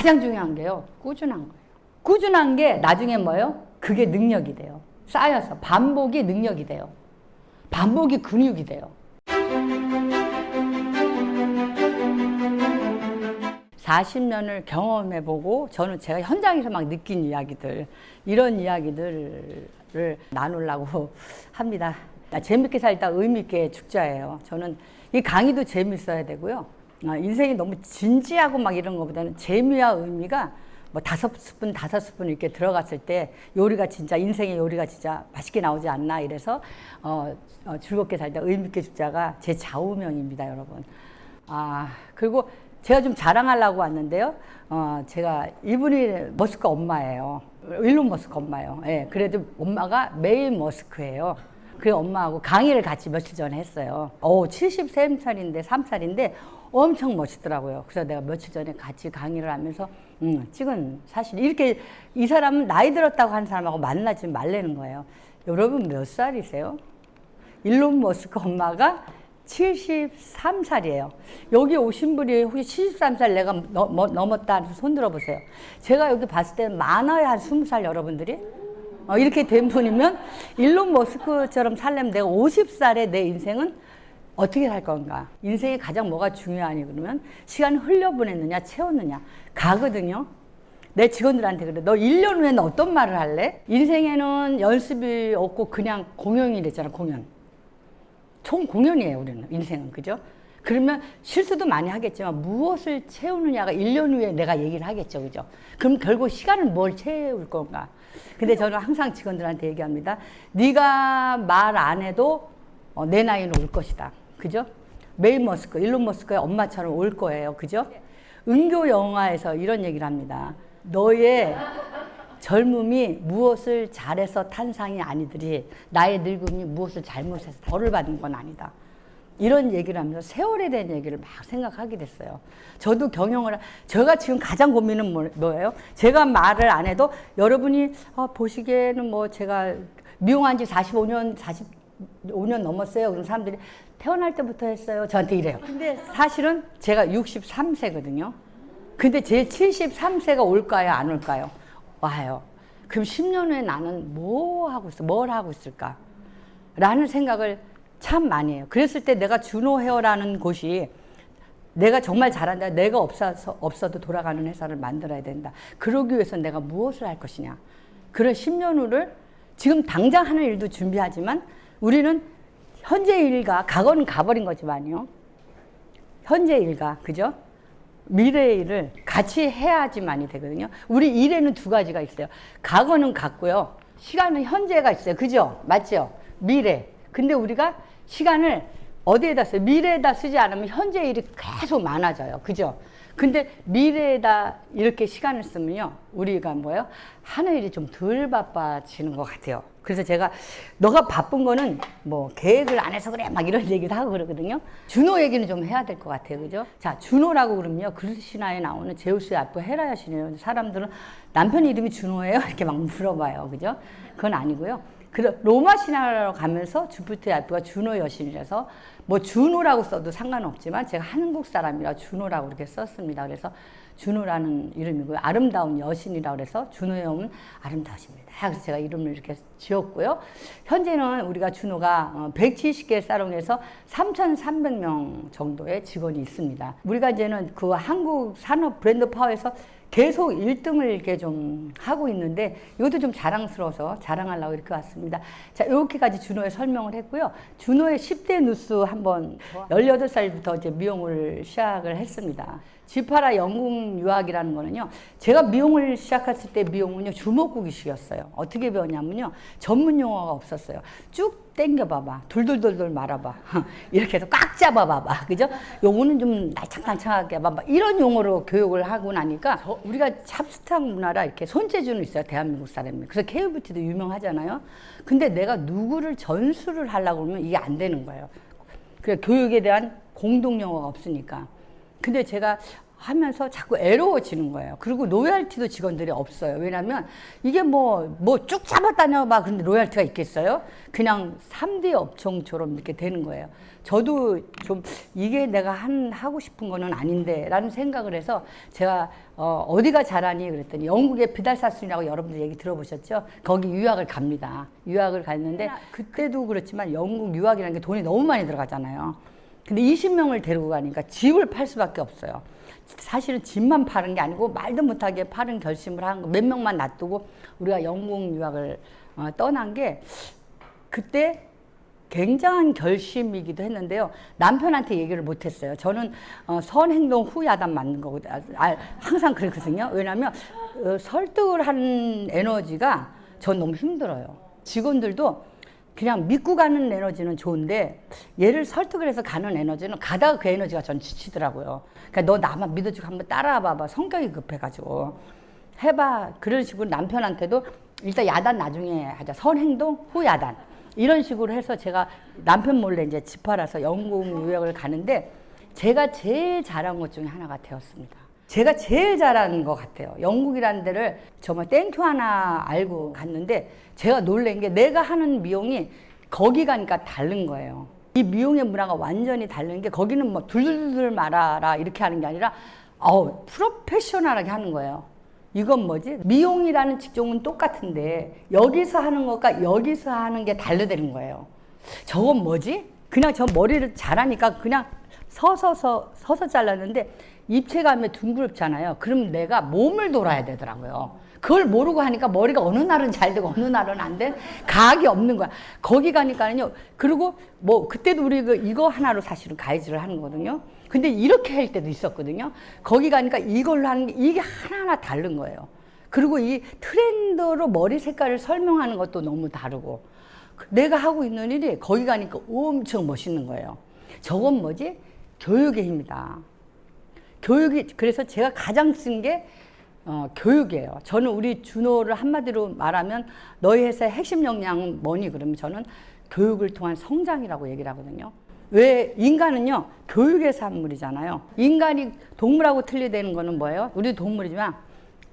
가장 중요한 게요, 꾸준한 거예요. 꾸준한 게 나중에 뭐예요? 그게 능력이 돼요. 쌓여서 반복이 능력이 돼요. 반복이 근육이 돼요. 40년을 경험해보고 저는 제가 현장에서 막 느낀 이야기들, 이런 이야기들을 나누려고 합니다. 재밌게 살다 의미있게 죽자예요. 저는 이 강의도 재밌어야 되고요. 인생이 너무 진지하고 막 이런 것보다는 재미와 의미가 뭐 5스푼 이렇게 들어갔을 때 요리가 진짜, 인생의 요리가 진짜 맛있게 나오지 않나 이래서 즐겁게 살다 의미있게 죽자가 제 좌우명입니다, 여러분. 그리고 제가 좀 자랑하려고 왔는데요. 제가 이분이 머스크 엄마예요. 일론 머스크 엄마예요. 예, 그래도 엄마가 메이 머스크예요. 그 엄마하고 강의를 같이 며칠 전에 했어요. 73살인데 3살인데 엄청 멋있더라고요. 그래서 내가 며칠 전에 같이 강의를 하면서 찍은 사실. 이렇게 이 사람은 나이 들었다고 하는 사람하고 만나지 말라는 거예요. 여러분 몇 살이세요? 일론 머스크 엄마가 73살이에요. 여기 오신 분이 혹시 73살 내가 넘었다 손 들어보세요. 제가 여기 봤을 때 많아야 한 20살 여러분들이 이렇게 된 분이면 일론 머스크처럼 살려면 내가 50살에 내 인생은 어떻게 살 건가? 인생에 가장 뭐가 중요하니 그러면 시간을 흘려보냈느냐 채웠느냐 가거든요. 내 직원들한테 그래. 너 1년 후에는 어떤 말을 할래? 인생에는 연습이 없고 그냥 공연이 됐잖아. 공연. 총 공연이에요, 우리는. 인생은. 그죠? 그러면 실수도 많이 하겠지만 무엇을 채우느냐가 1년 후에 내가 얘기를 하겠죠. 그죠? 그럼 결국 시간을 뭘 채울 건가? 근데 저는 항상 직원들한테 얘기합니다. 네가 말 안 해도 내 나이는 올 것이다. 그죠? 메이 머스크, 일론 머스크의 엄마처럼 올 거예요. 그죠? 은교 영화에서 이런 얘기를 합니다. 너의 젊음이 무엇을 잘해서 탄상이 아니더리 나의 늙음이 무엇을 잘못해서 벌을 받는 건 아니다. 이런 얘기를 하면서 세월에 대한 얘기를 막 생각하게 됐어요. 저도 제가 지금 가장 고민은 뭐예요? 제가 말을 안 해도 여러분이 보시기에는 뭐 제가 미용한 지 45년 넘었어요. 그럼 사람들이 태어날 때부터 했어요. 저한테 이래요. 근데 사실은 제가 63세거든요. 근데 제 73세가 올까요? 안 올까요? 와요. 그럼 10년 후에 나는 뭘 하고 있을까? 라는 생각을 참 많이 해요. 그랬을 때 내가 준호 헤어라는 곳이 내가 정말 잘한다. 내가 없어도 돌아가는 회사를 만들어야 된다. 그러기 위해서 내가 무엇을 할 것이냐. 그런 10년 후를 지금 당장 하는 일도 준비하지만 우리는 현재 일과 과거는 가버린 거지만요. 현재 일과, 그죠? 미래의 일을 같이 해야지만이 되거든요. 우리 일에는 두 가지가 있어요. 과거는 갔고요. 시간은 현재가 있어요. 그죠? 맞죠? 미래. 근데 우리가 시간을 어디에다 써요? 미래에다 쓰지 않으면 현재 일이 계속 많아져요. 그죠? 근데 미래에다 이렇게 시간을 쓰면요. 우리가 뭐예요? 하는 일이 좀 덜 바빠지는 것 같아요. 그래서 제가 너가 바쁜 거는 뭐 계획을 안 해서 그래 막 이런 얘기도 하고 그러거든요. 준호 얘기는 좀 해야 될 것 같아요. 그죠? 자, 준호라고 그러면요. 그리스 신화에 나오는 제우스의 아빠 헤라 여신이에요. 사람들은 남편 이름이 준호예요? 이렇게 막 물어봐요. 그죠? 그건 아니고요. 로마 신화로 가면서 주피터의 아빠가 준호 여신이라서 뭐 준호라고 써도 상관없지만 제가 한국 사람이라 준호라고 이렇게 썼습니다. 그래서 준호라는 이름이고요. 아름다운 여신이라고 그래서 준호의 엄은 아름다우십니다. 그래서 제가 이름을 이렇게 지었고요. 현재는 우리가 준호가 170개 사롱에서 3,300명 정도의 직원이 있습니다. 우리가 이제는 그 한국 산업 브랜드 파워에서 계속 1등을 이렇게 좀 하고 있는데 이것도 좀 자랑스러워서 자랑하려고 이렇게 왔습니다. 자, 이렇게까지 준호의 설명을 했고요. 준호의 10대 뉴스 한번 18살부터 이제 미용을 시작을 했습니다. 지파라 영국 유학이라는 거는요. 제가 미용을 시작했을 때 미용은요. 주먹구기식이었어요. 어떻게 배웠냐면요. 전문 용어가 없었어요. 쭉 당겨봐봐. 돌돌돌돌 말아봐. 이렇게 해서 꽉 잡아봐봐. 그죠? 요거는 좀 날창날창하게 해봐봐. 이런 용어로 교육을 하고 나니까 우리가 찹스탁 문화라 이렇게 손재주는 있어요. 대한민국 사람이. 그래서 K뷰티도 유명하잖아요. 근데 내가 누구를 전수를 하려고 그러면 이게 안 되는 거예요. 그 교육에 대한 공동 용어가 없으니까. 근데 제가 하면서 자꾸 애로워지는 거예요. 그리고 로열티도 직원들이 없어요. 왜냐면 이게 뭐 쭉 잡았다녀 봐. 근데 로열티가 있겠어요? 그냥 3D 업종처럼 이렇게 되는 거예요. 저도 좀 이게 내가 하고 싶은 거는 아닌데 라는 생각을 해서 제가 어디가 잘하니 그랬더니 영국의 비달사순이라고 여러분들 얘기 들어보셨죠? 거기 유학을 갑니다. 유학을 갔는데 그때도 그렇지만 영국 유학이라는 게 돈이 너무 많이 들어가잖아요. 근데 20명을 데리고 가니까 집을 팔 수밖에 없어요. 사실은 집만 파는 게 아니고 말도 못하게 파는 결심을 한 거, 몇 명만 놔두고 우리가 영국 유학을 떠난 게 그때 굉장한 결심이기도 했는데요. 남편한테 얘기를 못했어요. 저는 선행동 후야단 맞는 거고 항상 그랬거든요. 왜냐하면 설득을 하는 에너지가 전 너무 힘들어요. 직원들도 그냥 믿고 가는 에너지는 좋은데 얘를 설득을 해서 가는 에너지는 가다가 그 에너지가 전 지치더라고요. 그러니까 너 나만 믿어주고 한번 따라와 봐봐. 성격이 급해가지고 해봐. 그런 식으로 남편한테도 일단 야단 나중에 하자. 선행동 후 야단 이런 식으로 해서 제가 남편 몰래 이제 집 팔아서 영국 유학을 가는데 제가 제일 잘한 것 중에 하나가 되었습니다. 제가 제일 잘하는 것 같아요. 영국이라는 데를 정말 땡큐 하나 알고 갔는데 제가 놀란 게 내가 하는 미용이 거기 가니까 다른 거예요. 이 미용의 문화가 완전히 다른 게 거기는 뭐 둘둘둘 말아라 이렇게 하는 게 아니라 프로페셔널하게 하는 거예요. 이건 뭐지? 미용이라는 직종은 똑같은데 여기서 하는 것과 여기서 하는 게 다르다는 거예요. 저건 뭐지? 그냥 저 머리를 잘하니까 그냥 서서 잘랐는데 입체감에 둥그렇잖아요. 그럼 내가 몸을 돌아야 되더라고요. 그걸 모르고 하니까 머리가 어느 날은 잘 되고 어느 날은 안 돼. 가학이 없는 거야. 거기 가니까는요. 그리고 뭐 그때도 우리 이거 하나로 사실은 가이즈를 하는 거거든요. 근데 이렇게 할 때도 있었거든요. 거기 가니까 이걸로 하는 게 이게 하나하나 다른 거예요. 그리고 이 트렌드로 머리 색깔을 설명하는 것도 너무 다르고 내가 하고 있는 일이 거기 가니까 엄청 멋있는 거예요. 저건 뭐지? 교육의 힘이다. 교육이 그래서 제가 가장 쓴 게 교육이에요. 저는 우리 준호를 한마디로 말하면 너희 회사의 핵심 역량은 뭐니? 그러면 저는 교육을 통한 성장이라고 얘기를 하거든요. 왜 인간은요 교육의 산물이잖아요. 인간이 동물하고 틀리다는 거는 뭐예요? 우리 동물이지만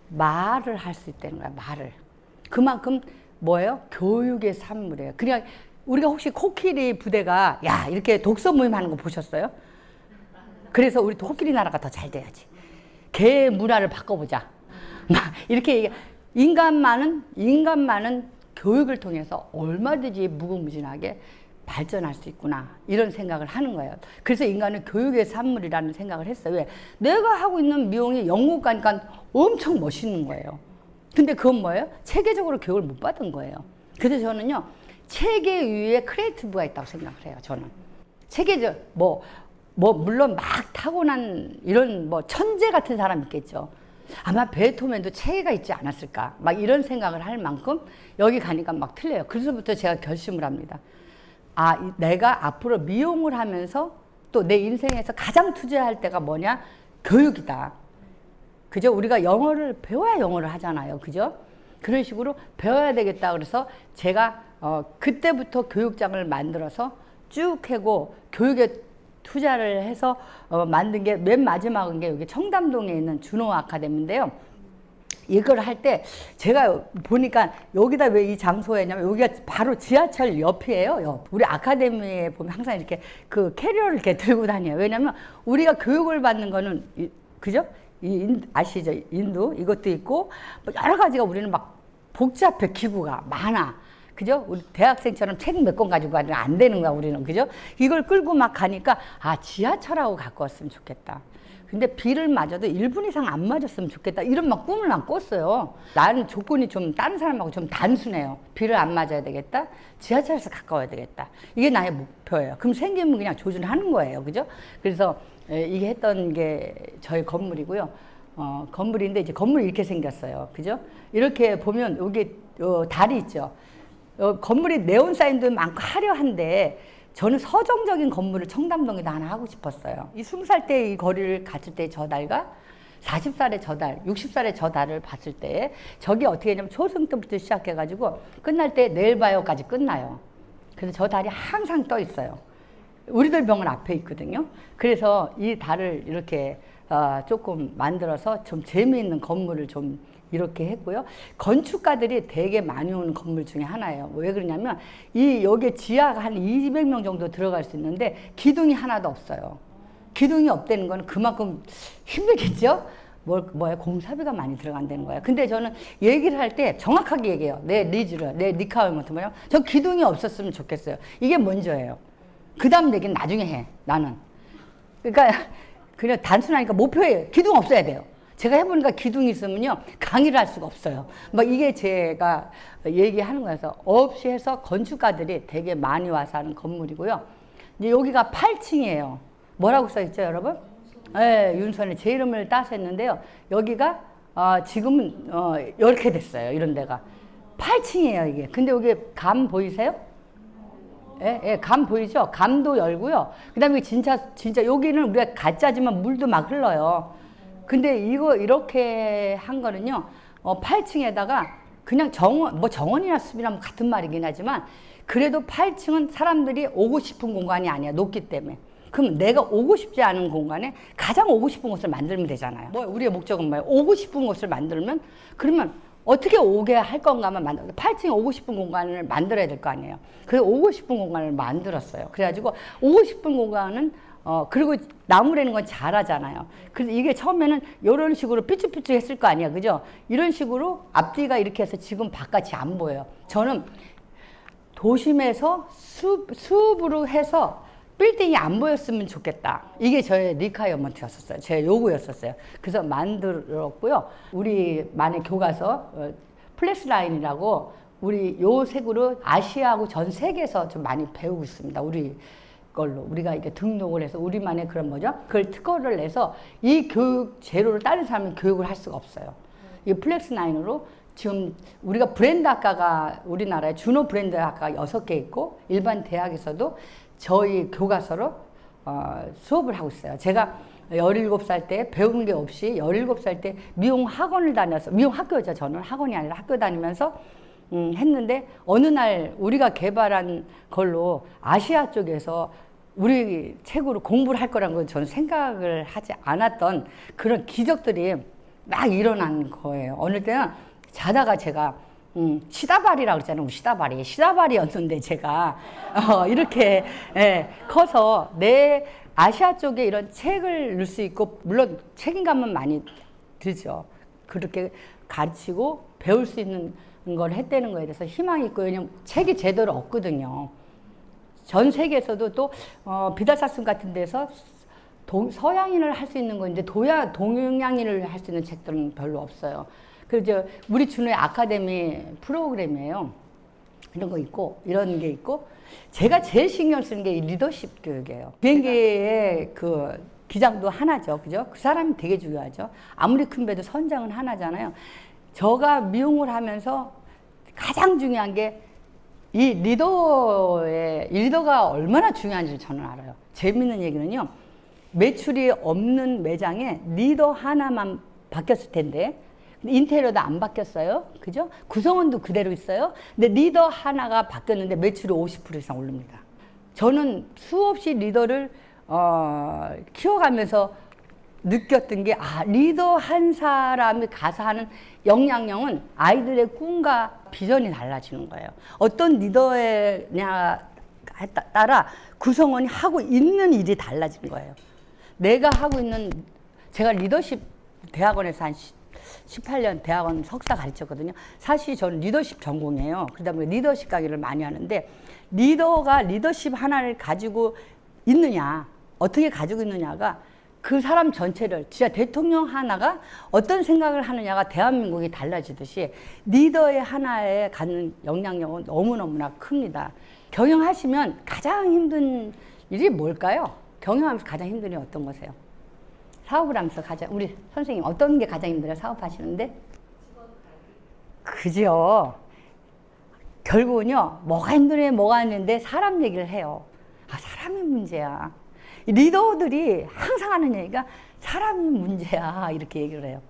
말을 할 수 있다는 거야. 말을. 그만큼 뭐예요? 교육의 산물이에요. 그냥 우리가 혹시 코끼리 부대가 야 이렇게 독서 모임 하는 거 보셨어요? 그래서 우리 코끼리 나라가 더 잘 돼야지. 개 문화를 바꿔보자. 막 이렇게 인간만은 교육을 통해서 얼마든지 무궁무진하게 발전할 수 있구나 이런 생각을 하는 거예요. 그래서 인간은 교육의 산물이라는 생각을 했어요. 왜? 내가 하고 있는 미용이 영국 가니까 엄청 멋있는 거예요. 근데 그건 뭐예요? 체계적으로 교육을 못 받은 거예요. 그래서 저는요 체계 위에 크리에이티브가 있다고 생각을 해요. 저는 체계적 물론 막 타고난 이런 뭐 천재 같은 사람 있겠죠. 아마 베토벤도 체계가 있지 않았을까 막 이런 생각을 할 만큼 여기 가니까 막 틀려요. 그래서부터 제가 결심을 합니다. 내가 앞으로 미용을 하면서 또 내 인생에서 가장 투자할 때가 뭐냐? 교육이다. 그죠? 우리가 영어를 배워야 영어를 하잖아요. 그죠? 그런 식으로 배워야 되겠다. 그래서 제가 그때부터 교육장을 만들어서 쭉 해고 교육에 투자를 해서 만든 게 맨 마지막인 게 여기 청담동에 있는 준호 아카데미인데요. 이걸 할 때 제가 보니까 여기다 왜 이 장소에 했냐면 여기가 바로 지하철 옆이에요. 우리 아카데미에 보면 항상 이렇게 그 캐리어를 이렇게 들고 다녀요. 왜냐면 우리가 교육을 받는 거는 그죠? 아시죠? 인도 이것도 있고 뭐 여러 가지가 우리는 막 복잡해. 기구가 많아. 그죠? 우리 대학생처럼 책 몇 권 가지고 가면 안 되는 거야, 우리는. 그죠? 이걸 끌고 막 가니까, 지하철하고 갖고 왔으면 좋겠다. 근데 비를 맞아도 1분 이상 안 맞았으면 좋겠다. 이런 막 꿈을 막 꿨어요. 나는 조건이 좀 다른 사람하고 좀 단순해요. 비를 안 맞아야 되겠다. 지하철에서 가까워야 되겠다. 이게 나의 목표예요. 그럼 생기면 그냥 조준하는 거예요. 그죠? 그래서 이게 했던 게 저희 건물이고요. 건물인데 이제 건물이 이렇게 생겼어요. 그죠? 이렇게 보면 여기 달이 있죠. 건물이 네온 사인도 많고 화려한데 저는 서정적인 건물을 청담동에다 하나 하고 싶었어요. 이 20살 때 이 거리를 갔을 때 저 달과 40살의 저 달, 60살의 저 달을 봤을 때 저기 어떻게 되냐면 초승 때부터 시작해가지고 끝날 때 내일 봐요까지 끝나요. 그래서 저 달이 항상 떠 있어요. 우리들 병원 앞에 있거든요. 그래서 이 달을 이렇게 조금 만들어서 좀 재미있는 건물을 좀 이렇게 했고요. 건축가들이 되게 많이 오는 건물 중에 하나예요. 왜 그러냐면 여기 지하가 한 200명 정도 들어갈 수 있는데 기둥이 하나도 없어요. 기둥이 없다는 건 그만큼 힘들겠죠? 뭐야 공사비가 많이 들어간다는 거야. 근데 저는 얘기를 할 때 정확하게 얘기해요. 내 리카어먼트 뭐냐? 저 기둥이 없었으면 좋겠어요. 이게 먼저예요. 그 다음 얘기는 나중에 해. 나는. 그러니까 그냥 단순하니까 목표에 기둥 없어야 돼요. 제가 해보니까 기둥이 있으면요 강의를 할 수가 없어요. 막 이게 제가 얘기하는 거여서 없이 해서 건축가들이 되게 많이 와서 하는 건물이고요. 이제 여기가 8층이에요. 뭐라고 써 있죠, 여러분? 네, 윤선에 제 이름을 따서 했는데요. 여기가 지금은 이렇게 됐어요. 이런 데가 8층이에요 이게. 근데 여기 감 보이세요? 예, 예, 감 보이죠? 감도 열고요. 그 다음에 진짜 여기는 우리가 가짜지만 물도 막 흘러요. 근데 이거 이렇게 한 거는요, 8층에다가 그냥 정원이나 숲이랑 같은 말이긴 하지만 그래도 8층은 사람들이 오고 싶은 공간이 아니야. 높기 때문에. 그럼 내가 오고 싶지 않은 공간에 가장 오고 싶은 곳을 만들면 되잖아요. 우리의 목적은 뭐예요? 오고 싶은 곳을 만들면 그러면 어떻게 오게 할 건가만 만들어. 8층에 오고 싶은 공간을 만들어야 될 거 아니에요. 그래서 오고 싶은 공간을 만들었어요. 그래가지고 오고 싶은 공간은 그리고 나무라는 건 잘하잖아요. 그래서 이게 처음에는 이런 식으로 삐쭉삐쭉 했을 거 아니야. 그죠? 이런 식으로 앞뒤가 이렇게 해서 지금 바깥이 안 보여요. 저는 도심에서 숲으로 해서 빌딩이 안 보였으면 좋겠다. 이게 저의 리콰이어먼트였었어요. 제 요구였었어요. 그래서 만들었고요. 우리만의 교과서 플렉스 라인이라고 우리 요 색으로 아시아하고 전 세계에서 좀 많이 배우고 있습니다. 우리가 이렇게 등록을 해서 우리만의 그런 뭐죠? 그걸 특허를 내서 이 교육 제로를 다른 사람이 교육을 할 수가 없어요. 이 플렉스 라인으로 지금 우리가 브랜드 학과가 우리나라에 준호 브랜드 학과가 6개 있고 일반 대학에서도 저희 교과서로 수업을 하고 있어요. 제가 17살 때 배운 게 없이 17살 때 미용 학원을 다녀서 미용 학교죠. 저는 학원이 아니라 학교 다니면서 했는데 어느 날 우리가 개발한 걸로 아시아 쪽에서 우리 책으로 공부를 할 거라는 건 저는 생각을 하지 않았던 그런 기적들이 막 일어난 거예요. 어느 때는 자다가 제가 시다발이라고 그러잖아요. 시다발이었는데 제가 이렇게 커서 내 아시아 쪽에 이런 책을 넣을 수 있고 물론 책임감은 많이 들죠. 그렇게 가르치고 배울 수 있는 걸 했다는 거에 대해서 희망이 있고 왜냐면 책이 제대로 없거든요. 전 세계에서도 또 비달사슴 같은 데서 서양인을 할 수 있는 건데 동양인을 할 수 있는 책들은 별로 없어요. 그래서 우리 준호의 아카데미 프로그램이에요. 이런 거 있고 이런 게 있고 제가 제일 신경 쓰는 게 리더십 교육이에요. 비행기의 그 기장도 하나죠, 그죠? 그 사람이 되게 중요하죠. 아무리 큰 배도 선장은 하나잖아요. 저가 미용을 하면서 가장 중요한 게 이 리더가 얼마나 중요한지 저는 알아요. 재밌는 얘기는요. 매출이 없는 매장에 리더 하나만 바뀌었을 텐데 인테리어도 안 바뀌었어요. 그죠? 구성원도 그대로 있어요. 근데 리더 하나가 바뀌었는데 매출이 50% 이상 오릅니다. 저는 수없이 리더를 키워가면서 느꼈던 게 리더 한 사람이 가서 하는 영향력은 아이들의 꿈과 비전이 달라지는 거예요. 어떤 리더냐에 따라 구성원이 하고 있는 일이 달라진 거예요. 내가 하고 있는 제가 리더십 대학원에서 한 18년 대학원 석사 가르쳤거든요. 사실 저는 리더십 전공이에요. 그러다 보니 리더십 강의를 많이 하는데 리더가 리더십 하나를 가지고 있느냐 어떻게 가지고 있느냐가 그 사람 전체를 진짜 대통령 하나가 어떤 생각을 하느냐가 대한민국이 달라지듯이 리더의 하나에 갖는 영향력은 너무너무나 큽니다. 경영하시면 가장 힘든 일이 뭘까요? 경영하면서 가장 힘든 일이 어떤 거세요? 사업을 하면서 우리 선생님 어떤 게 가장 힘들어요? 사업하시는데? 그죠? 결국은요, 뭐가 힘든데 사람 얘기를 해요. 사람이 문제야. 리더들이 항상 하는 얘기가 사람이 문제야. 이렇게 얘기를 해요.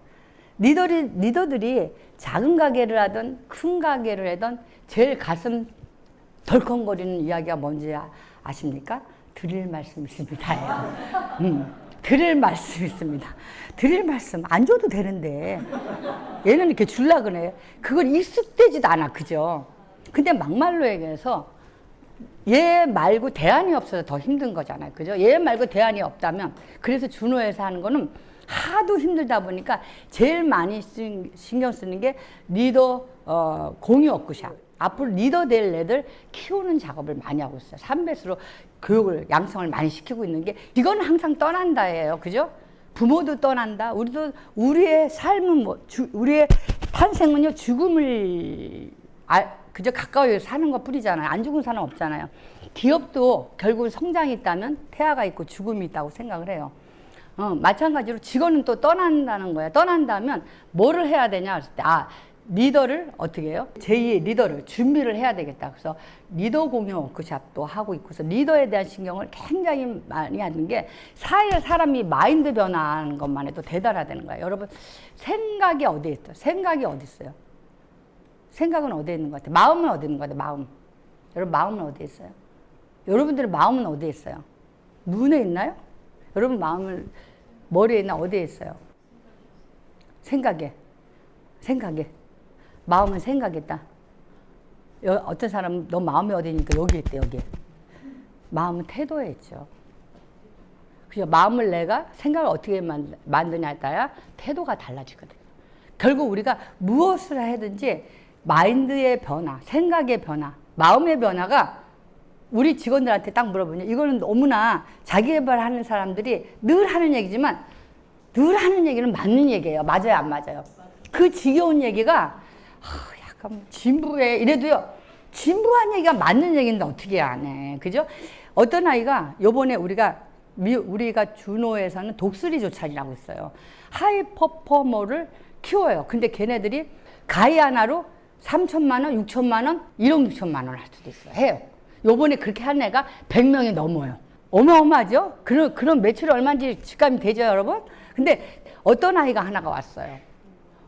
리더들이 작은 가게를 하든 큰 가게를 하든 제일 가슴 덜컹거리는 이야기가 뭔지 아십니까? 드릴 말씀 있습니다. 드릴 말씀 있습니다. 드릴 말씀 안 줘도 되는데 얘는 이렇게 줄라 그래. 그걸 익숙되지도 않아. 그죠? 근데 막말로 얘기해서 얘 말고 대안이 없어서 더 힘든 거잖아요. 그죠? 얘 말고 대안이 없다면 그래서 준호에서 하는 거는 하도 힘들다 보니까 제일 많이 신경 쓰는 게 리더 공유 워크샵. 앞으로 리더 될 애들 키우는 작업을 많이 하고 있어요. 3배수로 교육을 양성을 많이 시키고 있는 게 이건 항상 떠난다예요. 그죠? 부모도 떠난다. 우리도 우리의 삶은 우리의 탄생은요 죽음을 그저 가까이 사는 것 뿐이잖아요. 안 죽은 사람 없잖아요. 기업도 결국 성장이 있다면 태아가 있고 죽음이 있다고 생각을 해요. 마찬가지로 직원은 또 떠난다는 거야. 떠난다면 뭐를 해야 되냐 했을 때 리더를 어떻게 해요? 제2의 리더를 준비를 해야 되겠다. 그래서 리더 공유 워크샵도 하고 있고서 리더에 대한 신경을 굉장히 많이 하는 게 사람이 마인드 변화하는 것만 해도 대단하다는 거예요. 여러분 생각이 어디에 있어요? 생각이 어디 있어요? 생각은 어디에 있는 것 같아요? 마음은 어디 있는 것 같아요? 마음. 여러분 마음은 어디에 있어요? 여러분들의 마음은 어디에 있어요? 눈에 있나요? 여러분 마음을 머리에 있나 어디에 있어요? 생각에. 마음은 생각에 있다. 어떤 사람은 너 마음이 어디니까 여기 있대. 여기. 마음은 태도에 있죠. 그래서 마음을 내가 생각을 어떻게 만드냐에 따라 태도가 달라지거든요. 결국 우리가 무엇을 하든지 마인드의 변화, 생각의 변화, 마음의 변화가 우리 직원들한테 딱 물어보면 이거는 너무나 자기 개발하는 사람들이 늘 하는 얘기지만 늘 하는 얘기는 맞는 얘기예요. 맞아요, 안 맞아요? 그 지겨운 얘기가 약간 진부해 이래도요. 진부한 얘기가 맞는 얘기인데 어떻게 안 해? 그죠? 어떤 아이가 요번에 우리가 준호에서는 독수리 조찬이라고 있어요. 하이 퍼포머를 키워요. 근데 걔네들이 가위 하나로 3천만 원, 6천만 원, 1억 6천만 원 할 수도 있어요. 해요. 요번에 그렇게 한 애가 100명이 넘어요. 어마어마하죠? 그런 매출이 얼마인지 직감이 되죠, 여러분? 근데 어떤 아이가 하나가 왔어요.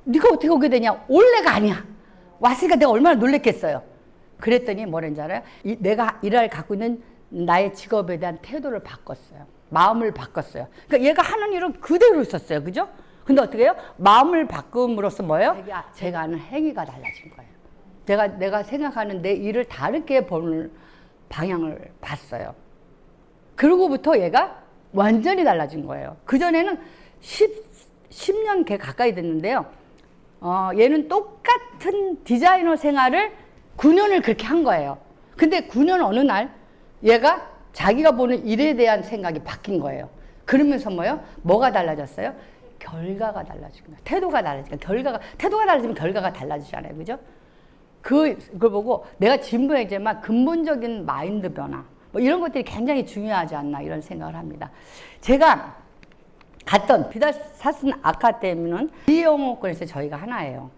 네가 어떻게 오게 되냐? 올해가 아니야. 왔으니까 내가 얼마나 놀랬겠어요. 그랬더니 뭐랬는지 알아요? 내가 일할 갖고 있는 나의 직업에 대한 태도를 바꿨어요. 마음을 바꿨어요. 그러니까 얘가 하는 일은 그대로 있었어요. 그죠? 근데 어떻게 해요? 마음을 바꿈으로써 뭐예요? 제가 하는 행위가 달라진 거예요. 내가 생각하는 내 일을 다르게 보는 방향을 봤어요. 그러고부터 얘가 완전히 달라진 거예요. 그전에는 10년 개 가까이 됐는데요. 얘는 똑같은 디자이너 생활을 9년을 그렇게 한 거예요. 근데 9년 어느 날 얘가 자기가 보는 일에 대한 생각이 바뀐 거예요. 그러면서 뭐가 달라졌어요? 결과가 달라진 거예요. 태도가 달라지니까 태도가 달라지면 결과가 달라지잖아요. 그죠? 그걸 보고 내가 진부해지만 근본적인 마인드 변화 뭐 이런 것들이 굉장히 중요하지 않나 이런 생각을 합니다. 제가 갔던 비다사슨 아카데미는 비영어권에서 저희가 하나예요.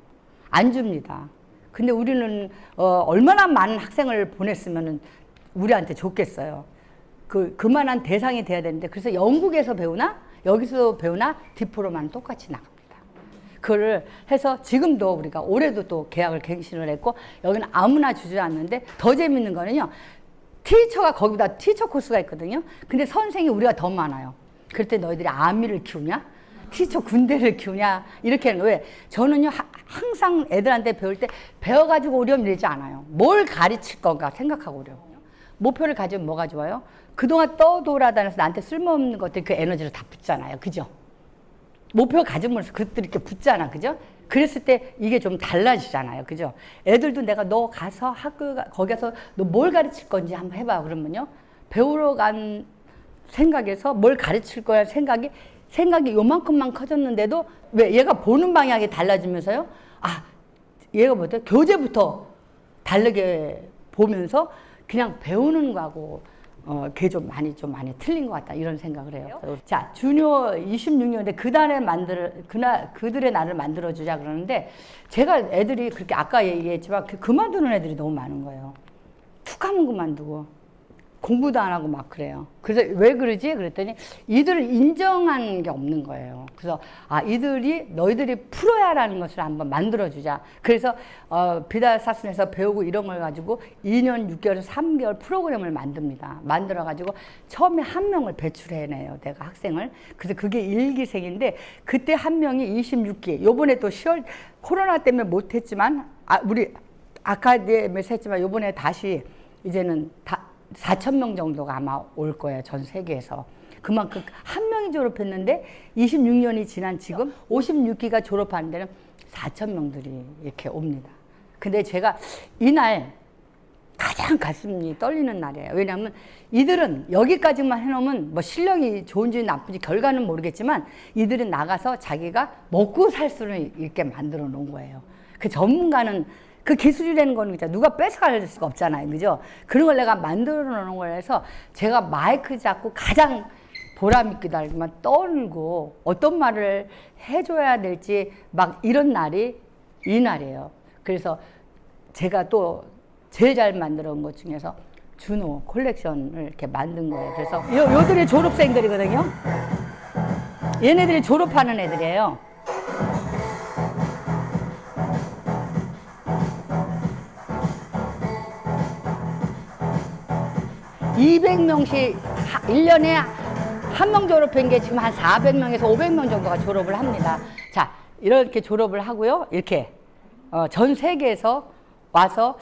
안 줍니다. 근데 우리는 얼마나 많은 학생을 보냈으면 우리한테 좋겠어요. 그만한 대상이 돼야 되는데 그래서 영국에서 배우나 여기서 배우나 디프로마는 똑같이 나갑니다. 그걸 해서 지금도 우리가 올해도 또 계약을 갱신을 했고 여기는 아무나 주지 않는데 더 재밌는 거는요. 티처가 거기다 티처 코스가 있거든요. 근데 선생이 우리가 더 많아요. 그럴 때 너희들이 아미를 키우냐? 티처 군대를 키우냐? 이렇게 하는 거예요. 왜? 저는요 항상 애들한테 배울 때 배워가지고 오렴 이러지 않아요. 뭘 가르칠 건가 생각하고 오렴. 목표를 가지면 뭐가 좋아요? 그동안 떠돌아다녀서 나한테 쓸모없는 것들 그 에너지를 다 붓잖아요. 그죠? 목표 가짐으로써 그것들이 이렇게 붙잖아. 그죠? 그랬을 때 이게 좀 달라지잖아요. 그죠? 애들도 내가 너 가서 거기서 너 뭘 가르칠 건지 한번 해봐. 그러면요. 배우러 간 생각에서 뭘 가르칠 거야 생각이 요만큼만 커졌는데도 왜 얘가 보는 방향이 달라지면서요. 얘가 뭐죠? 교재부터 다르게 보면서 그냥 배우는 거하고 그게 좀 많이 틀린 것 같다 이런 생각을 해요. 자, 주니어 26년인데 그들의 날을 만들어주자 그러는데 제가 애들이 그렇게 아까 얘기했지만 그만두는 애들이 너무 많은 거예요. 툭 하면 그만두고 공부도 안 하고 막 그래요. 그래서 왜 그러지? 그랬더니 이들을 인정한 게 없는 거예요. 그래서 이들이 너희들이 풀어야라는 것을 한번 만들어주자. 그래서 비달사순에서 배우고 이런 걸 가지고 2년 6개월에서 3개월 프로그램을 만듭니다. 만들어가지고 처음에 한 명을 배출해내요. 내가 학생을. 그래서 그게 1기생인데 그때 한 명이 26기. 요번에 또 10월 코로나 때문에 못했지만 우리 아카데미에서 했지만 요번에 다시 이제는 4,000명 정도가 아마 올 거예요. 전 세계에서. 그만큼 한 명이 졸업했는데 26년이 지난 지금 56기가 졸업하는 데는 4,000명들이 이렇게 옵니다. 근데 제가 이날 가장 가슴이 떨리는 날이에요. 왜냐하면 이들은 여기까지만 해놓으면 뭐 실력이 좋은지 나쁜지 결과는 모르겠지만 이들은 나가서 자기가 먹고 살 수는 있게 만들어 놓은 거예요. 그 전문가는 그 기술이라는 거는 누가 뺏어갈 수가 없잖아요. 그죠? 그런 걸 내가 만들어 놓은 거라서 제가 마이크 잡고 가장 보람있기도 하지만 떨고 어떤 말을 해줘야 될지 막 이런 날이 이 날이에요. 그래서 제가 또 제일 잘 만들어 온 것 중에서 준호 콜렉션을 이렇게 만든 거예요. 그래서 요들이 졸업생들이거든요. 얘네들이 졸업하는 애들이에요. 200명씩 1년에 한 명 졸업한 게 지금 한 400명에서 500명 정도가 졸업을 합니다. 자, 이렇게 졸업을 하고요. 이렇게 전 세계에서 와서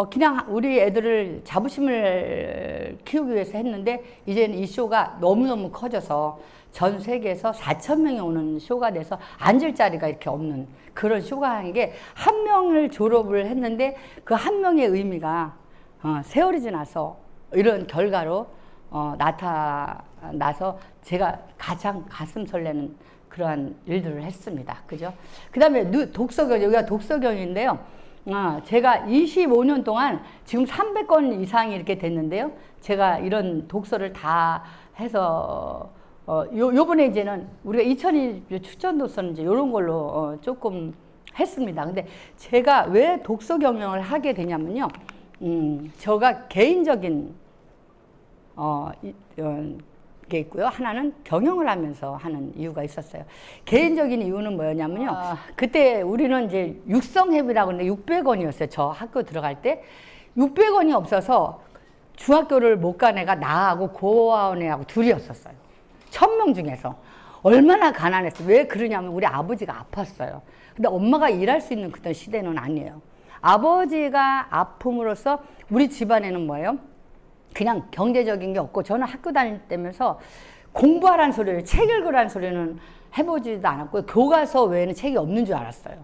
그냥 우리 애들을 자부심을 키우기 위해서 했는데 이제는 이 쇼가 너무너무 커져서 전 세계에서 4,000명이 오는 쇼가 돼서 앉을 자리가 이렇게 없는 그런 쇼가 한 게 한 명을 졸업을 했는데 그 한 명의 의미가 세월이 지나서 이런 결과로 나타나서 제가 가장 가슴 설레는 그러한 일들을 했습니다. 그죠? 그 다음에 독서경, 여기가 독서경인데요. 제가 25년 동안 지금 300권 이상이 이렇게 됐는데요. 제가 이런 독서를 다 해서, 요번에 이제는 우리가 2020 추천 독서는 이제 이런 걸로 조금 했습니다. 근데 제가 왜 독서 경영을 하게 되냐면요. 제가 개인적인 게 있고요. 하나는 경영을 하면서 하는 이유가 있었어요. 개인적인 이유는 뭐였냐면요. 그때 우리는 이제 육성회비라고 하는데 600원이었어요. 저 학교 들어갈 때. 600원이 없어서 중학교를 못 간 애가 나하고 고아원 애하고 둘이었었어요. 1,000명 중에서. 얼마나 가난했어요. 왜 그러냐면 우리 아버지가 아팠어요. 근데 엄마가 일할 수 있는 그런 시대는 아니에요. 아버지가 아픔으로써 우리 집안에는 뭐예요? 그냥 경제적인 게 없고 저는 학교 다닐 때면서 공부하라는 소리를 책 읽으라는 소리는 해보지도 않았고요. 교과서 외에는 책이 없는 줄 알았어요.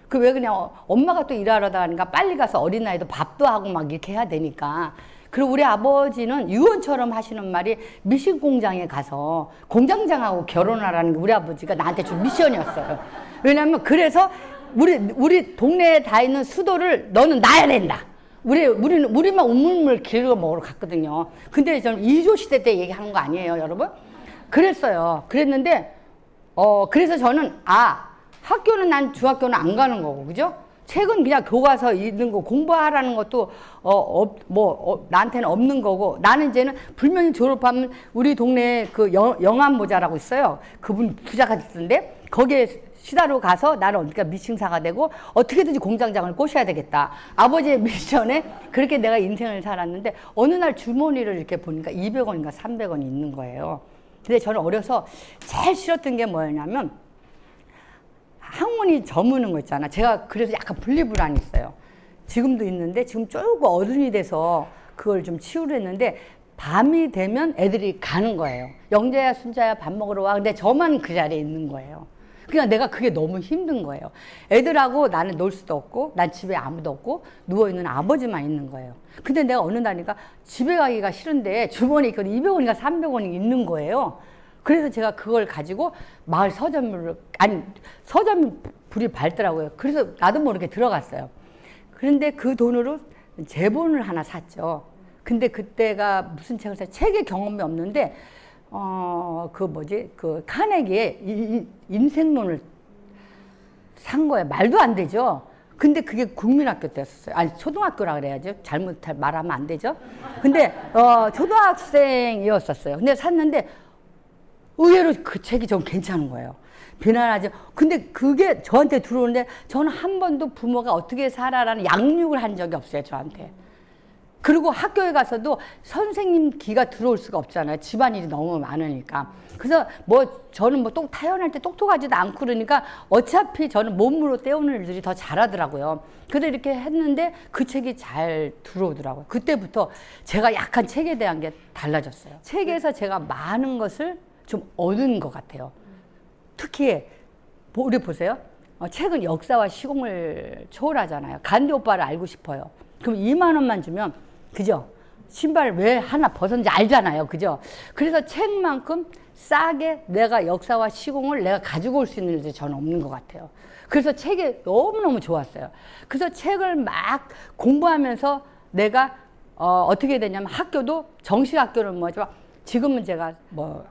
그 왜 그냥 엄마가 또 일하러 다니까 빨리 가서 어린 나이도 밥도 하고 막 이렇게 해야 되니까. 그리고 우리 아버지는 유언처럼 하시는 말이 미신 공장에 가서 공장장하고 결혼하라는 게 우리 아버지가 나한테 준 미션이었어요. 왜냐면 그래서 우리 동네에 다 있는 수도를 너는 놔야 된다. 우리만 우물물 길고 먹으러 갔거든요. 근데 저는 2조 시대 때 얘기하는 거 아니에요, 여러분? 그랬어요. 그랬는데, 그래서 저는, 학교는 난 중학교는 안 가는 거고, 그죠? 책은 그냥 교과서 읽는 거, 공부하라는 것도, 나한테는 없는 거고, 나는 이제는 불명예 졸업하면 우리 동네에 그 영암모자라고 있어요. 그분 부자가 됐던데, 거기에 시다로 가서 나는 어디가 미싱사가 되고 어떻게든지 공장장을 꼬셔야 되겠다. 아버지의 미션에 그렇게 내가 인생을 살았는데 어느 날 주머니를 이렇게 보니까 200원인가 300원이 있는 거예요. 근데 저는 어려서 제일 싫었던 게 뭐였냐면 학문이 저무는 거 있잖아. 제가 그래서 약간 분리불안이 있어요. 지금도 있는데 지금 조금 어른이 돼서 그걸 좀 치유를 했는데 밤이 되면 애들이 가는 거예요. 영자야 순자야 밥 먹으러 와. 근데 저만 그 자리에 있는 거예요. 그냥 내가 그게 너무 힘든 거예요. 애들하고 나는 놀 수도 없고 난 집에 아무도 없고 누워있는 아버지만 있는 거예요. 근데 내가 어느 날이니까 집에 가기가 싫은데 주머니에 200원인가 300원이 있는 거예요. 그래서 제가 그걸 가지고 마을 서점을 서점 불이 밝더라고요. 그래서 나도 모르게 들어갔어요. 그런데 그 돈으로 제본을 하나 샀죠. 근데 그때가 무슨 책을 샀어요? 책의 경험이 없는데 카네기의 인생론을 산 거예요. 말도 안 되죠. 근데 그게 국민학교 때였어요. 아니, 초등학교라 그래야죠. 잘못 말하면 안 되죠. 근데, 초등학생이었었어요. 근데 샀는데, 의외로 그 책이 좀 괜찮은 거예요. 비난하죠. 근데 그게 저한테 들어오는데, 저는 한 번도 부모가 어떻게 살아라는 양육을 한 적이 없어요, 저한테. 그리고 학교에 가서도 선생님 귀가 들어올 수가 없잖아요. 집안일이 너무 많으니까. 그래서 저는 타연할 때 똑똑하지도 않고 그러니까 어차피 저는 몸으로 때우는 일들이 더 잘하더라고요. 그래서 이렇게 했는데 그 책이 잘 들어오더라고요. 그때부터 제가 약간 책에 대한 게 달라졌어요. 책에서 제가 많은 것을 좀 얻은 것 같아요. 특히, 우리 보세요. 책은 역사와 시공을 초월하잖아요. 간디 오빠를 알고 싶어요. 그럼 2만 원만 주면, 그죠? 신발 왜 하나 벗었는지 알잖아요. 그죠? 그래서 책만큼 싸게 내가 역사와 시공을 내가 가지고 올 수 있는 일이 저는 없는 것 같아요. 그래서 책이 너무너무 좋았어요. 그래서 책을 막 공부하면서 내가 어떻게 되냐면 학교도 정식 학교를 지금은 제가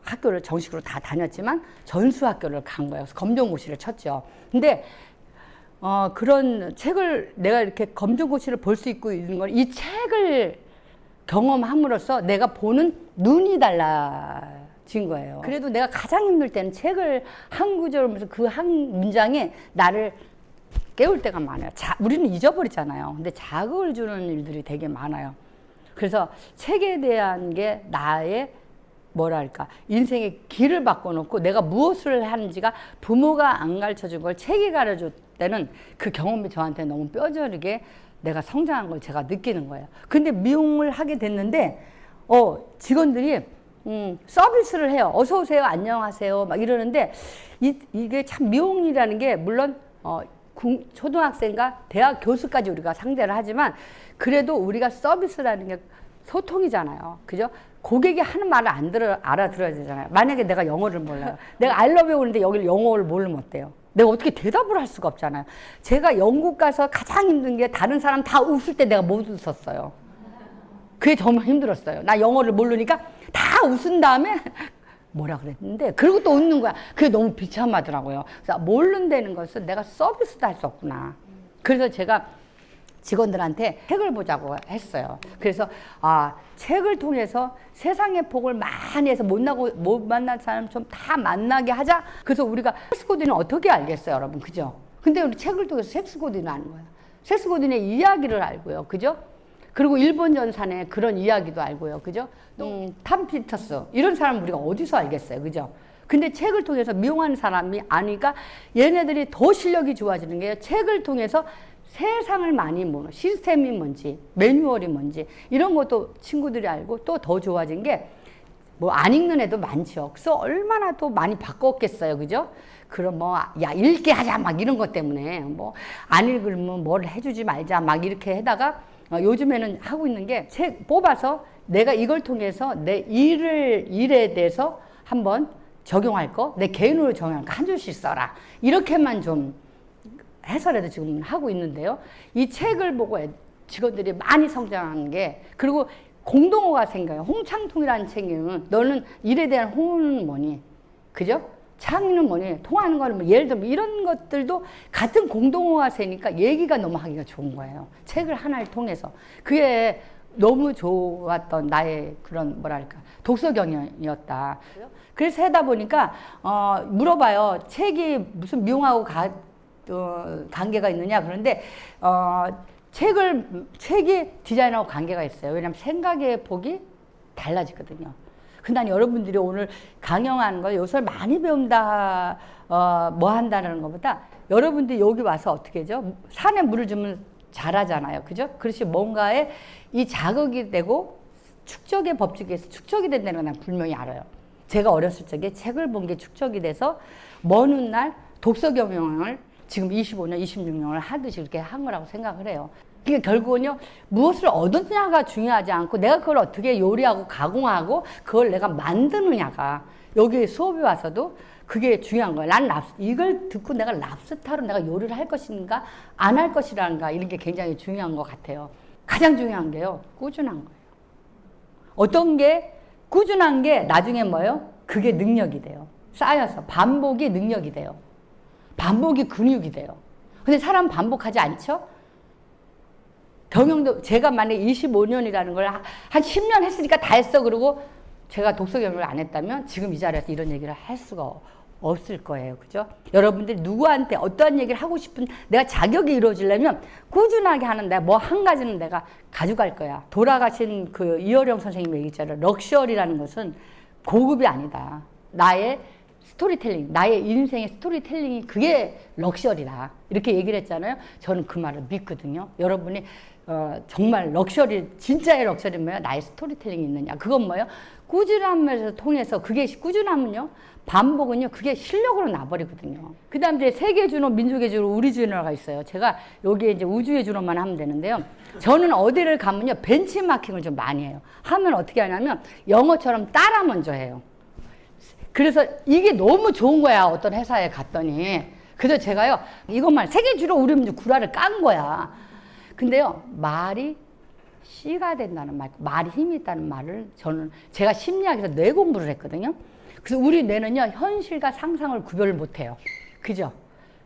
학교를 정식으로 다 다녔지만 전수학교를 간 거예요. 그래서 검정고시를 쳤죠. 근데 그런 책을 내가 이렇게 검정고시를 볼 수 있고 있는 걸 이 책을 경험함으로써 내가 보는 눈이 달라진 거예요. 그래도 내가 가장 힘들 때는 책을 한 구절 보면서 그 한 문장에 나를 깨울 때가 많아요. 우리는 잊어버리잖아요. 근데 자극을 주는 일들이 되게 많아요. 그래서 책에 대한 게 나의 인생의 길을 바꿔놓고 내가 무엇을 하는지가 부모가 안 가르쳐준 걸 책이 가르쳐줄 때는 그 경험이 저한테 너무 뼈저리게 내가 성장한 걸 제가 느끼는 거예요. 근데 미용을 하게 됐는데, 직원들이, 서비스를 해요. 어서오세요, 안녕하세요, 막 이러는데, 이게 참 미용이라는 게, 물론, 초등학생과 대학 교수까지 우리가 상대를 하지만, 그래도 우리가 서비스라는 게 소통이잖아요. 그죠? 고객이 하는 말을 알아들어야 되잖아요. 만약에 내가 영어를 몰라요. 내가 I love you 그러는데 여기를 영어를 모르면 어때요? 내가 어떻게 대답을 할 수가 없잖아요. 제가 영국 가서 가장 힘든 게 다른 사람 다 웃을 때 내가 못 웃었어요. 그게 정말 힘들었어요. 나 영어를 모르니까 다 웃은 다음에 뭐라 그랬는데 그리고 또 웃는 거야. 그게 너무 비참하더라고요. 그래서 모른다는 것은 내가 서비스도 할 수 없구나. 그래서 제가 직원들한테 책을 보자고 했어요. 그래서 책을 통해서 세상의 복을 많이 해서 못 만난 사람 좀 다 만나게 하자. 그래서 우리가 섹스고디는 어떻게 알겠어요, 여러분? 그죠? 근데 우리 책을 통해서 섹스고디는 아는 거예요. 섹스고디의 이야기를 알고요. 그죠? 그리고 일본 전산의 그런 이야기도 알고요. 그죠? 탐 피터스 이런 사람 우리가 어디서 알겠어요. 그죠? 근데 책을 통해서 미용하는 사람이 아니까 얘네들이 더 실력이 좋아지는 게 책을 통해서 세상을 많이 보는 시스템이 뭔지 매뉴얼이 뭔지 이런 것도 친구들이 알고 또 더 좋아진 게 안 읽는 애도 많죠. 그래서 얼마나 또 많이 바꿨겠어요. 그죠? 그럼 읽게 하자 막 이런 것 때문에 안 읽으면 뭘 해주지 말자 막 이렇게 하다가 요즘에는 하고 있는 게 책 뽑아서 내가 이걸 통해서 내 일에 대해서 한번 적용할 거, 내 개인으로 적용할 거 한 줄씩 써라. 이렇게만 좀 해서라도 지금 하고 있는데요. 이 책을 보고 직원들이 많이 성장한 게, 그리고 공동어가 생겨요. 홍창통이라는 책에는 너는 일에 대한 호응은 뭐니? 그죠? 창의는 뭐니? 통하는 거는 예를 들면 이런 것들도 같은 공동어가 생기니까 얘기가 너무 하기가 좋은 거예요. 책을 하나를 통해서. 그게 너무 좋았던 나의 그런 독서 경험이었다. 그래서 하다 보니까 물어봐요. 책이 무슨 미용하고 관계가 있느냐. 그런데 책이 디자인하고 관계가 있어요. 왜냐하면 생각의 폭이 달라지거든요. 근데 난 여러분들이 오늘 강영하는 거 요새 많이 배운다 한다는 것보다 여러분들이 여기 와서 어떻게 하죠? 산에 물을 주면 자라잖아요. 그죠? 그렇지 뭔가에 이 자극이 되고 축적의 법칙에 의해서 축적이 된다는 건 난 분명히 알아요. 제가 어렸을 적에 책을 본 게 축적이 돼서 먼 훗날 독서 경영을 지금 25년, 26년을 하듯이 이렇게 한 거라고 생각을 해요. 그러니까 결국은요, 무엇을 얻느냐가 중요하지 않고 내가 그걸 어떻게 요리하고 가공하고 그걸 내가 만드느냐가 여기 수업에 와서도 그게 중요한 거예요. 난 이걸 듣고 내가 랍스타로 내가 요리를 할 것인가 안 할 것이란가 이런 게 굉장히 중요한 것 같아요. 가장 중요한 게요, 꾸준한 거예요. 어떤 게 꾸준한 게 나중에 그게 능력이 돼요. 쌓여서 반복이 능력이 돼요. 반복이 근육이 돼요. 근데 사람 반복하지 않죠? 경영도 제가 만약에 25년이라는 걸 한 10년 했으니까 다 했어. 그러고 제가 독서 경영을 안 했다면 지금 이 자리에서 이런 얘기를 할 수가 없을 거예요. 그죠? 여러분들이 누구한테 어떠한 얘기를 하고 싶은 내가 자격이 이루어지려면 꾸준하게 하는 내가 뭐 한 가지는 내가 가져갈 거야. 돌아가신 그 이어령 선생님의 얘기잖아요. 럭셔리라는 것은 고급이 아니다. 나의 스토리텔링, 나의 인생의 스토리텔링이 그게 럭셔리다. 이렇게 얘기를 했잖아요. 저는 그 말을 믿거든요. 여러분이 정말 럭셔리, 진짜의 럭셔리는 뭐예요? 나의 스토리텔링이 있느냐. 그건 뭐예요? 꾸준함을 통해서 그게 꾸준함은요. 반복은요. 그게 실력으로 나버리거든요. 그 다음 이제 세계 준호, 민족의 준호, 우리 준호가 있어요. 제가 여기에 이제 우주의 준호만 하면 되는데요. 저는 어디를 가면요. 벤치마킹을 좀 많이 해요. 하면 어떻게 하냐면 영어처럼 따라 먼저 해요. 그래서 이게 너무 좋은 거야. 어떤 회사에 갔더니. 그래서 제가요. 이것만 세계 준호, 우리 민족 구라를 깐 거야. 근데요. 말이 씨가 된다는 말, 말이 힘이 있다는 말을 저는 제가 심리학에서 뇌 공부를 했거든요. 그래서 우리 뇌는요, 현실과 상상을 구별을 못 해요. 그죠?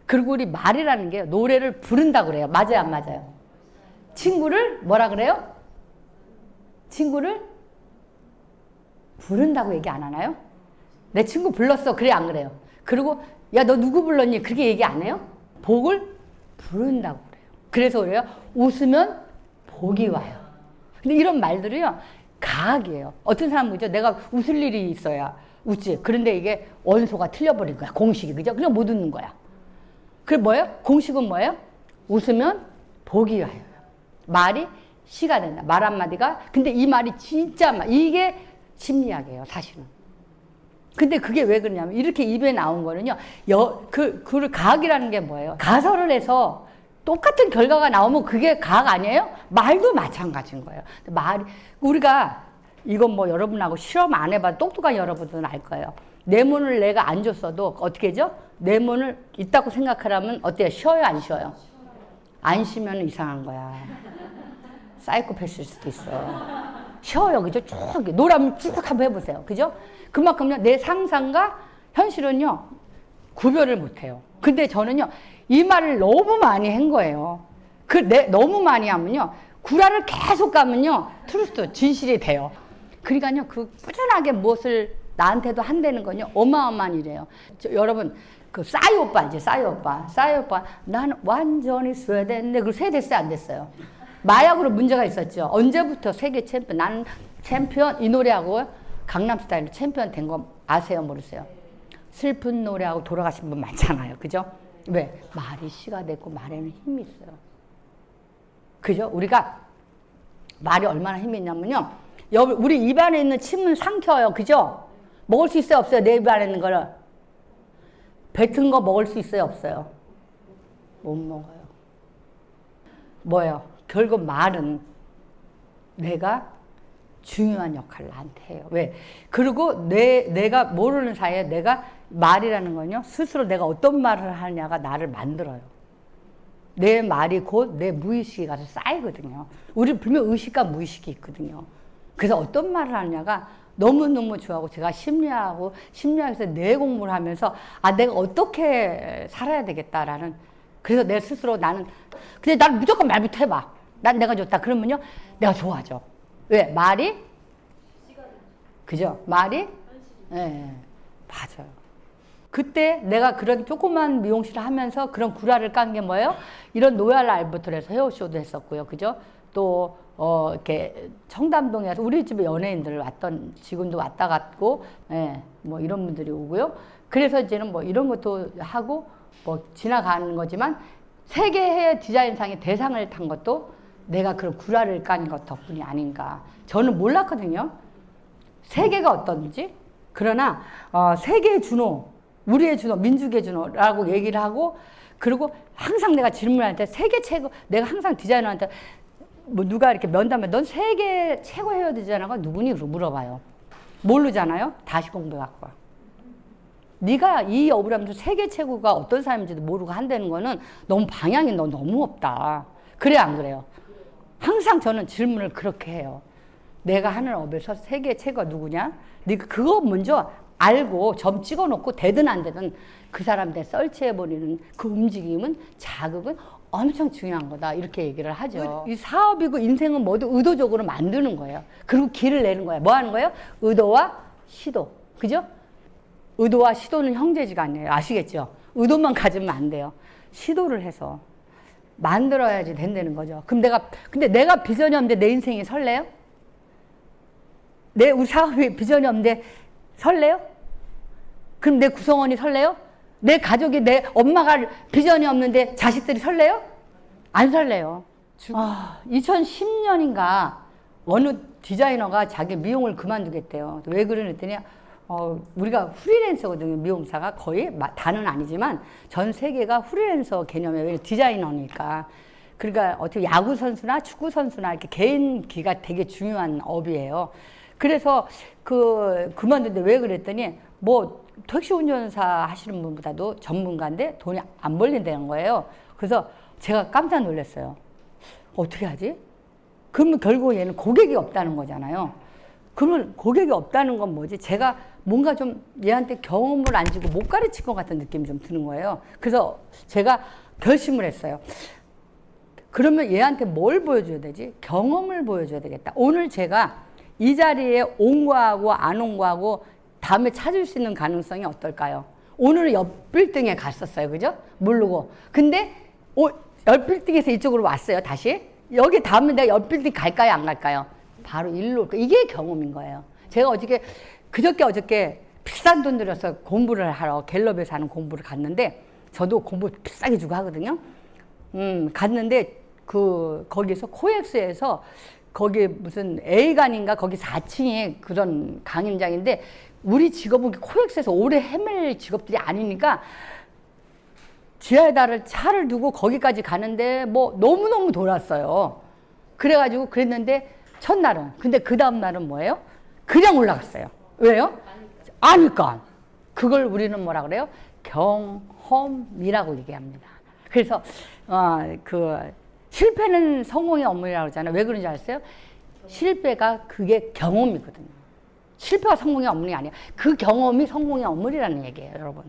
그리고 우리 말이라는 게 노래를 부른다고 그래요. 맞아요, 안 맞아요? 친구를 뭐라 그래요? 친구를 부른다고 얘기 안 하나요? 내 친구 불렀어. 그래, 안 그래요? 그리고 야, 너 누구 불렀니? 그렇게 얘기 안 해요? 복을 부른다고 그래요. 그래서 그래요. 웃으면 복이 와요. 근데 이런 말들이요, 가학이에요. 어떤 사람은 그죠? 내가 웃을 일이 있어야 웃지. 그런데 이게 원소가 틀려버린 거야. 공식이. 그죠? 그냥 못 웃는 거야. 그게 뭐예요? 공식은 뭐예요? 웃으면 복이 와요. 말이 시가 된다. 말 한마디가. 근데 이 말이 진짜 이게 심리학이에요. 사실은. 근데 그게 왜 그러냐면 이렇게 입에 나온 거는요. 그 가학이라는 게 뭐예요? 가설을 해서 똑같은 결과가 나오면 그게 가학 아니에요? 말도 마찬가지인 거예요. 우리가 이건 뭐 여러분하고 실험 안 해봐도 똑똑한 여러분들은 알 거예요. 내 문을 내가 안 줬어도 어떻게 하죠? 내 문을 있다고 생각하라면 어때요? 쉬어요? 안 쉬어요? 안 쉬면 이상한 거야. 사이코패스일 수도 있어. 쉬어요. 그죠? 쭉 노라면 쭉 한번 해보세요. 그죠? 그만큼요. 내 상상과 현실은요. 구별을 못해요. 근데 저는요. 이 말을 너무 많이 한 거예요. 너무 많이 하면요. 구라를 계속 가면요. 트루스, 진실이 돼요. 그러니까요. 그 꾸준하게 무엇을 나한테도 한다는 건요. 어마어마한 일이에요. 여러분, 그 싸이 오빠 알지? 싸이 오빠. 난 완전히 스웨덴인데 그걸 세됐어요? 안 됐어요? 마약으로 문제가 있었죠. 언제부터 세계 챔피언, 나는 챔피언 이 노래하고 강남스타일로 챔피언 된 거 아세요? 모르세요? 슬픈 노래하고 돌아가신 분 많잖아요. 그죠? 왜? 말이 씨가 됐고 말에는 힘이 있어요. 그죠? 우리가 말이 얼마나 힘이 있냐면요. 우리 입안에 있는 침은 삼켜요. 그죠? 먹을 수 있어요? 없어요? 내 입안에 있는 거를. 뱉은 거 먹을 수 있어요? 없어요? 못 먹어요. 뭐예요? 결국 말은 내가 중요한 역할을 나한테 해요. 왜? 그리고 내가 모르는 사이에 내가 말이라는 건요. 스스로 내가 어떤 말을 하냐가 나를 만들어요. 내 말이 곧 내 무의식에 가서 쌓이거든요. 우리 분명 의식과 무의식이 있거든요. 그래서 어떤 말을 하냐가 너무너무 좋아하고 제가 심리학에서 뇌 공부를 하면서 내가 어떻게 살아야 되겠다라는 그래서 내 스스로 근데 나는 무조건 말부터 해봐. 난 내가 좋다. 그러면요. 내가 좋아져. 왜? 말이? 그죠? 말이? 네, 맞아요. 그때 내가 그런 조그만 미용실을 하면서 그런 구라를 깐 게 뭐예요? 이런 로얄 알버트에서 헤어쇼도 했었고요. 그죠? 또, 이렇게 청담동에서 우리 집에 연예인들 지금도 왔다 갔고, 예, 뭐 이런 분들이 오고요. 그래서 이제는 뭐 이런 것도 하고, 뭐 지나가는 거지만 세계의 디자인상의 대상을 탄 것도 내가 그런 구라를 깐 것 덕분이 아닌가. 저는 몰랐거든요. 세계가 어떤지. 그러나 세계의 준호, 우리의 준호, 민족의 준호라고 얘기를 하고 그리고 항상 내가 질문할 때 세계 최고, 내가 항상 디자이너한테 뭐 누가 이렇게 면담에 넌 세계 최고 헤어 디자이너가 누구니? 물어봐요. 모르잖아요? 다시 공부해 갖고 와. 네가 이 업을 세계 최고가 어떤 사람인지도 모르고 한다는 거는 너무 방향이 너무 없다. 그래 안 그래요? 항상 저는 질문을 그렇게 해요. 내가 하는 업에서 세계 최고가 누구냐? 네가 그거 먼저 알고 점 찍어놓고 되든 안 되든 그 사람한테 설치해버리는 그 움직임은 자극은 엄청 중요한 거다. 이렇게 얘기를 하죠. 이 사업이고 인생은 모두 의도적으로 만드는 거예요. 그리고 길을 내는 거예요. 뭐 하는 거예요? 의도와 시도. 그죠? 의도와 시도는 형제지가 아니에요. 아시겠죠? 의도만 가지면 안 돼요. 시도를 해서 만들어야지 된다는 거죠. 근데 내가 비전이 없는데 내 인생이 설레요? 우리 사업이 비전이 없는데 설레요? 그럼 내 구성원이 설레요? 내 가족이, 내 엄마가 비전이 없는데 자식들이 설레요? 안 설레요. 2010년인가 어느 디자이너가 자기 미용을 그만두겠대요. 왜 그러랬더니 우리가 후리랜서거든요. 미용사가 거의 다는 아니지만 전 세계가 후리랜서 개념이에요. 디자이너니까. 그러니까 어떻게 야구 선수나 축구 선수나 이렇게 개인기가 되게 중요한 업이에요. 그래서 그만둔데 왜 그랬더니 뭐 택시 운전사 하시는 분보다도 전문가인데 돈이 안 벌린다는 거예요. 그래서 제가 깜짝 놀랐어요. 어떻게 하지? 그러면 결국 얘는 고객이 없다는 거잖아요. 그러면 고객이 없다는 건 뭐지? 제가 뭔가 좀 얘한테 경험을 안 주고 못 가르친 것 같은 느낌이 좀 드는 거예요. 그래서 제가 결심을 했어요. 그러면 얘한테 뭘 보여줘야 되지? 경험을 보여줘야 되겠다. 오늘 제가 이 자리에 온 거하고 안 온 거하고 다음에 찾을 수 있는 가능성이 어떨까요? 오늘은 옆 빌딩에 갔었어요. 그죠? 모르고. 근데 옆 빌딩에서 이쪽으로 왔어요. 다시. 여기 다음에 내가 옆 빌딩 갈까요? 안 갈까요? 바로 일로 올 거예요. 이게 경험인 거예요. 제가 어저께 비싼 돈 들여서 공부를 하러 갤럽에서 하는 공부를 갔는데 저도 공부 비싸게 주고 하거든요. 갔는데 거기서 코엑스에서 거기 무슨 A관인가 거기 4층에 그런 강연장인데 우리 직업은 코엑스에서 오래 헤맬 직업들이 아니니까 지하에다를 차를 두고 거기까지 가는데 뭐 너무너무 돌았어요. 그래가지고 그랬는데 첫날은. 근데 그 다음날은 뭐예요? 그냥 올라갔어요. 왜요? 아니까. 그걸 우리는 뭐라 그래요? 경험이라고 얘기합니다. 그래서 실패는 성공의 어머니라고 그러잖아요. 왜 그런지 아세요? 실패가 그게 경험이거든요. 실패가 성공의 어머니 아니에요. 그 경험이 성공의 어머니라는 얘기예요, 여러분.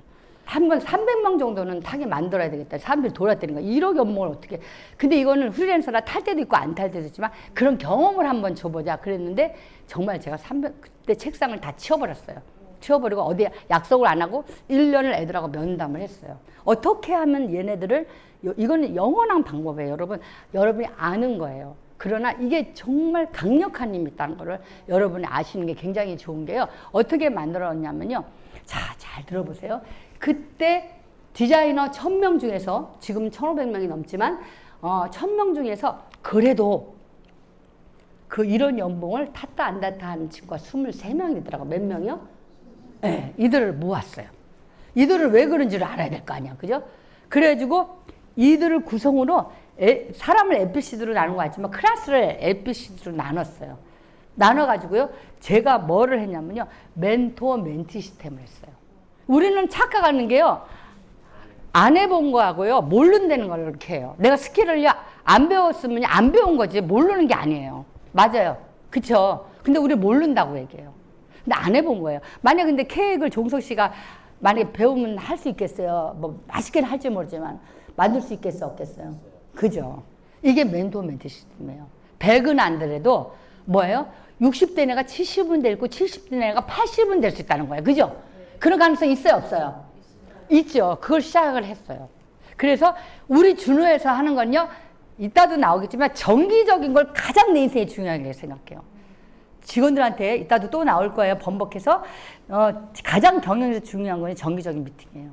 한 번 300명 정도는 타게 만들어야 되겠다. 사람들이 돌아다니는 거. 1억 연봉을 어떻게. 근데 이거는 프리랜서라 탈 때도 있고 안 탈 때도 있지만 그런 경험을 한번 줘보자. 그랬는데 정말 제가 그때 책상을 다 치워버렸어요. 치워버리고 어디에 약속을 안 하고 1년을 애들하고 면담을 했어요. 어떻게 하면 얘네들을, 이거는 영원한 방법이에요, 여러분. 여러분이 아는 거예요. 그러나 이게 정말 강력한 힘이 있다는 거를 여러분이 아시는 게 굉장히 좋은 게요. 어떻게 만들었냐면요. 자, 잘 들어보세요. 그때 디자이너 1000명 중에서 지금 1500명이 넘지만 1000명 중에서 그래도 이런 연봉을 탔다 안 탔다 하는 친구가 23명이더라고. 몇 명이요? 네, 이들을 모았어요. 이들을 왜 그런지를 알아야 될 거 아니야. 그죠? 그래가지고 이들을 구성으로 사람을 ABCD로 나눈 거 같지만 클래스를 ABCD로 나눴어요. 나눠가지고요. 제가 뭐를 했냐면요. 멘토 멘티 시스템을 했어요. 우리는 착각하는 게요. 안 해본 거하고요. 모른다는 걸 이렇게 해요. 내가 스킬을요. 안 배웠으면 안 배운 거지 모르는 게 아니에요. 맞아요. 그쵸? 근데 우리 모른다고 얘기해요. 근데 안 해본 거예요. 만약 근데 케이크를 종석 씨가 만약에 배우면 할 수 있겠어요. 뭐 맛있게는 할지 모르지만 만들 수 있겠어 없겠어요? 그죠? 이게 멘토 멘티 시스템이에요. 100은 안 되래도 뭐예요? 60대 내가 70은 될 거 70대 내가 80은 될 수 있다는 거예요. 그죠? 그런 가능성 있어요 없어요? 있죠. 그걸 시작을 했어요. 그래서 우리 준호에서 하는 건요. 이따도 나오겠지만 정기적인 걸 가장 내 인생에 중요하게 생각해요. 직원들한테 이따도 또 나올 거예요. 번복해서 가장 경영에서 중요한 건 정기적인 미팅이에요.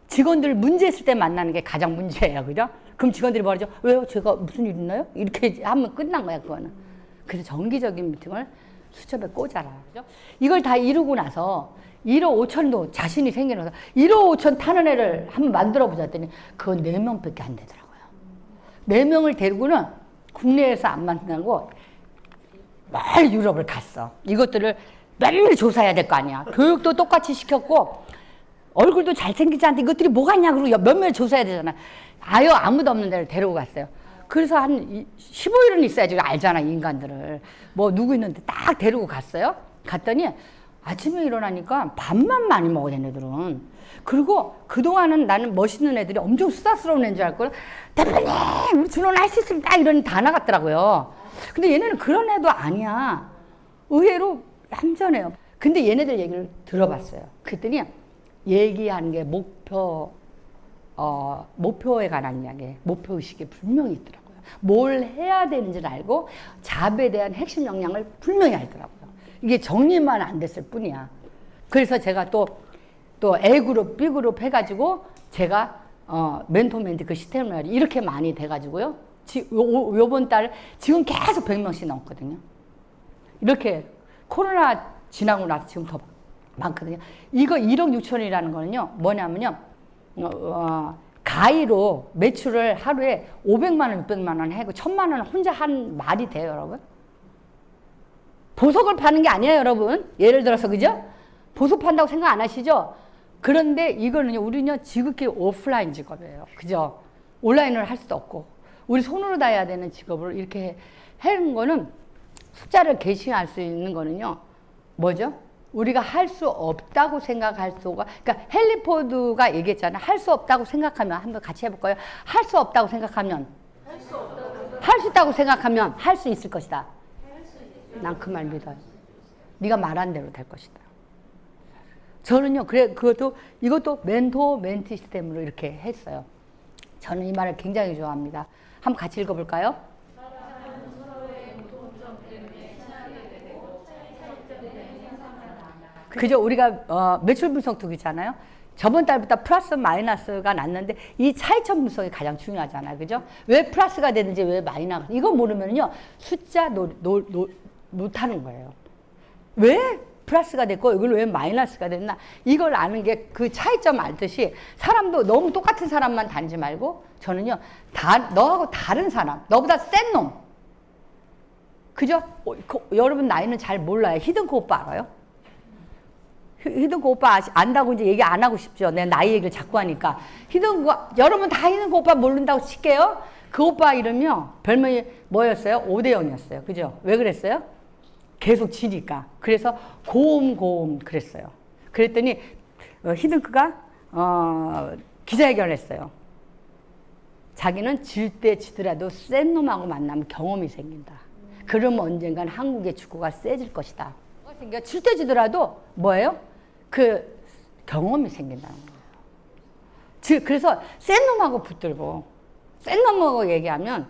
직원들 문제 있을 때 만나는 게 가장 문제예요. 그죠? 그럼 직원들이 말하죠. 왜요? 제가 무슨 일 있나요? 이렇게 하면 끝난 거야 그거는. 그래서 정기적인 미팅을 수첩에 꽂아라. 그죠? 이걸 다 이루고 나서 1억 5천도 자신이 생겨나서 1억 5천 타는 애를 한번 만들어 보자 했더니 그건 4명밖에 안 되더라고요. 4명을 데리고는 국내에서 안 만나고 멀리 유럽을 갔어. 이것들을 매일 조사해야 될 거 아니야. 교육도 똑같이 시켰고 얼굴도 잘생기지 않는데 이것들이 뭐가 있냐 그러고 몇몇 조사해야 되잖아. 아유 아무도 없는 데를 데리고 갔어요. 그래서 한 15일은 있어야지 알잖아 인간들을. 뭐 누구 있는데 딱 데리고 갔어요. 갔더니 아침에 일어나니까 밥만 많이 먹어, 얘네들은. 그리고 그동안은 나는 멋있는 애들이 엄청 수다스러운 애인 줄 알고, 대표님, 우리 준호는 할 수 있습니다. 이러니 다 나갔더라고요. 근데 얘네는 그런 애도 아니야. 의외로 얌전해요. 근데 얘네들 얘기를 들어봤어요. 그랬더니 얘기하는 게 목표에 관한 이야기, 목표의식이 분명히 있더라고요. 뭘 해야 되는지를 알고 잡에 대한 핵심 역량을 분명히 알더라고요. 이게 정리만 안 됐을 뿐이야. 그래서 제가 또 A그룹, B그룹 해가지고 제가 멘토 멘티 그 시스템을 이렇게 많이 돼가지고요. 요번 달 지금 계속 100명씩 넘거든요. 이렇게 코로나 지나고 나서 지금 더 많거든요. 이거 1억 6천이라는 거는요, 뭐냐면요, 가위로 매출을 하루에 500만 원, 600만 원 하고 1000만 원 혼자 한 말이 돼요, 여러분? 보석을 파는 게 아니에요, 여러분. 예를 들어서, 그죠? 보석 판다고 생각 안 하시죠? 그런데 이거는요, 우리는요, 지극히 오프라인 직업이에요. 그죠? 온라인을 할 수도 없고, 우리 손으로 다 해야 되는 직업을 이렇게 하는 거는, 숫자를 게시할 수 있는 거는요, 뭐죠? 우리가 할 수 없다고 생각할 수가, 그러니까 헨리 포드가 얘기했잖아요. 할 수 없다고 생각하면, 한번 같이 해볼까요? 할 수 없다고 생각하면, 할 수 있다고 생각하면 할 수 있을 것이다. 난 그 말 믿어요. 네가 말한 대로 될 것이다. 저는요, 그래, 이것도 멘토 멘티 시스템으로 이렇게 했어요. 저는 이 말을 굉장히 좋아합니다. 한번 같이 읽어볼까요? 그죠? 우리가 매출 분석 두기잖아요. 저번 달부터 플러스 마이너스가 났는데 이 차이점 분석이 가장 중요하잖아요. 그죠? 왜 플러스가 되는지 왜 마이너스, 이거 모르면요, 숫자 못하는 거예요. 왜 플러스가 됐고 이걸 왜 마이너스가 됐나, 이걸 아는 게 그 차이점 알듯이, 사람도 너무 똑같은 사람만 다니지 말고, 저는요, 너하고 다른 사람, 너보다 센 놈, 그죠? 여러분 나이는 잘 몰라요. 히든코 오빠 알아요? 히든코 오빠 안다고 이제 얘기 안 하고 싶죠. 내 나이 얘기를 자꾸 하니까. 여러분 다 히든코 오빠 모른다고 칠게요. 그 오빠 이름이요, 별명이 뭐였어요? 오대영이었어요. 그죠? 왜 그랬어요? 계속 지니까. 그래서 고음 그랬어요. 그랬더니 히든크가 기자회견을 했어요. 자기는 질 때 지더라도 센 놈하고 만나면 경험이 생긴다. 그러면 언젠간 한국의 축구가 세질 것이다. 뭐가 생겨? 질 때 지더라도 뭐예요? 그 경험이 생긴다는 거예요. 그래서 센 놈하고 붙들고 센 놈하고 얘기하면,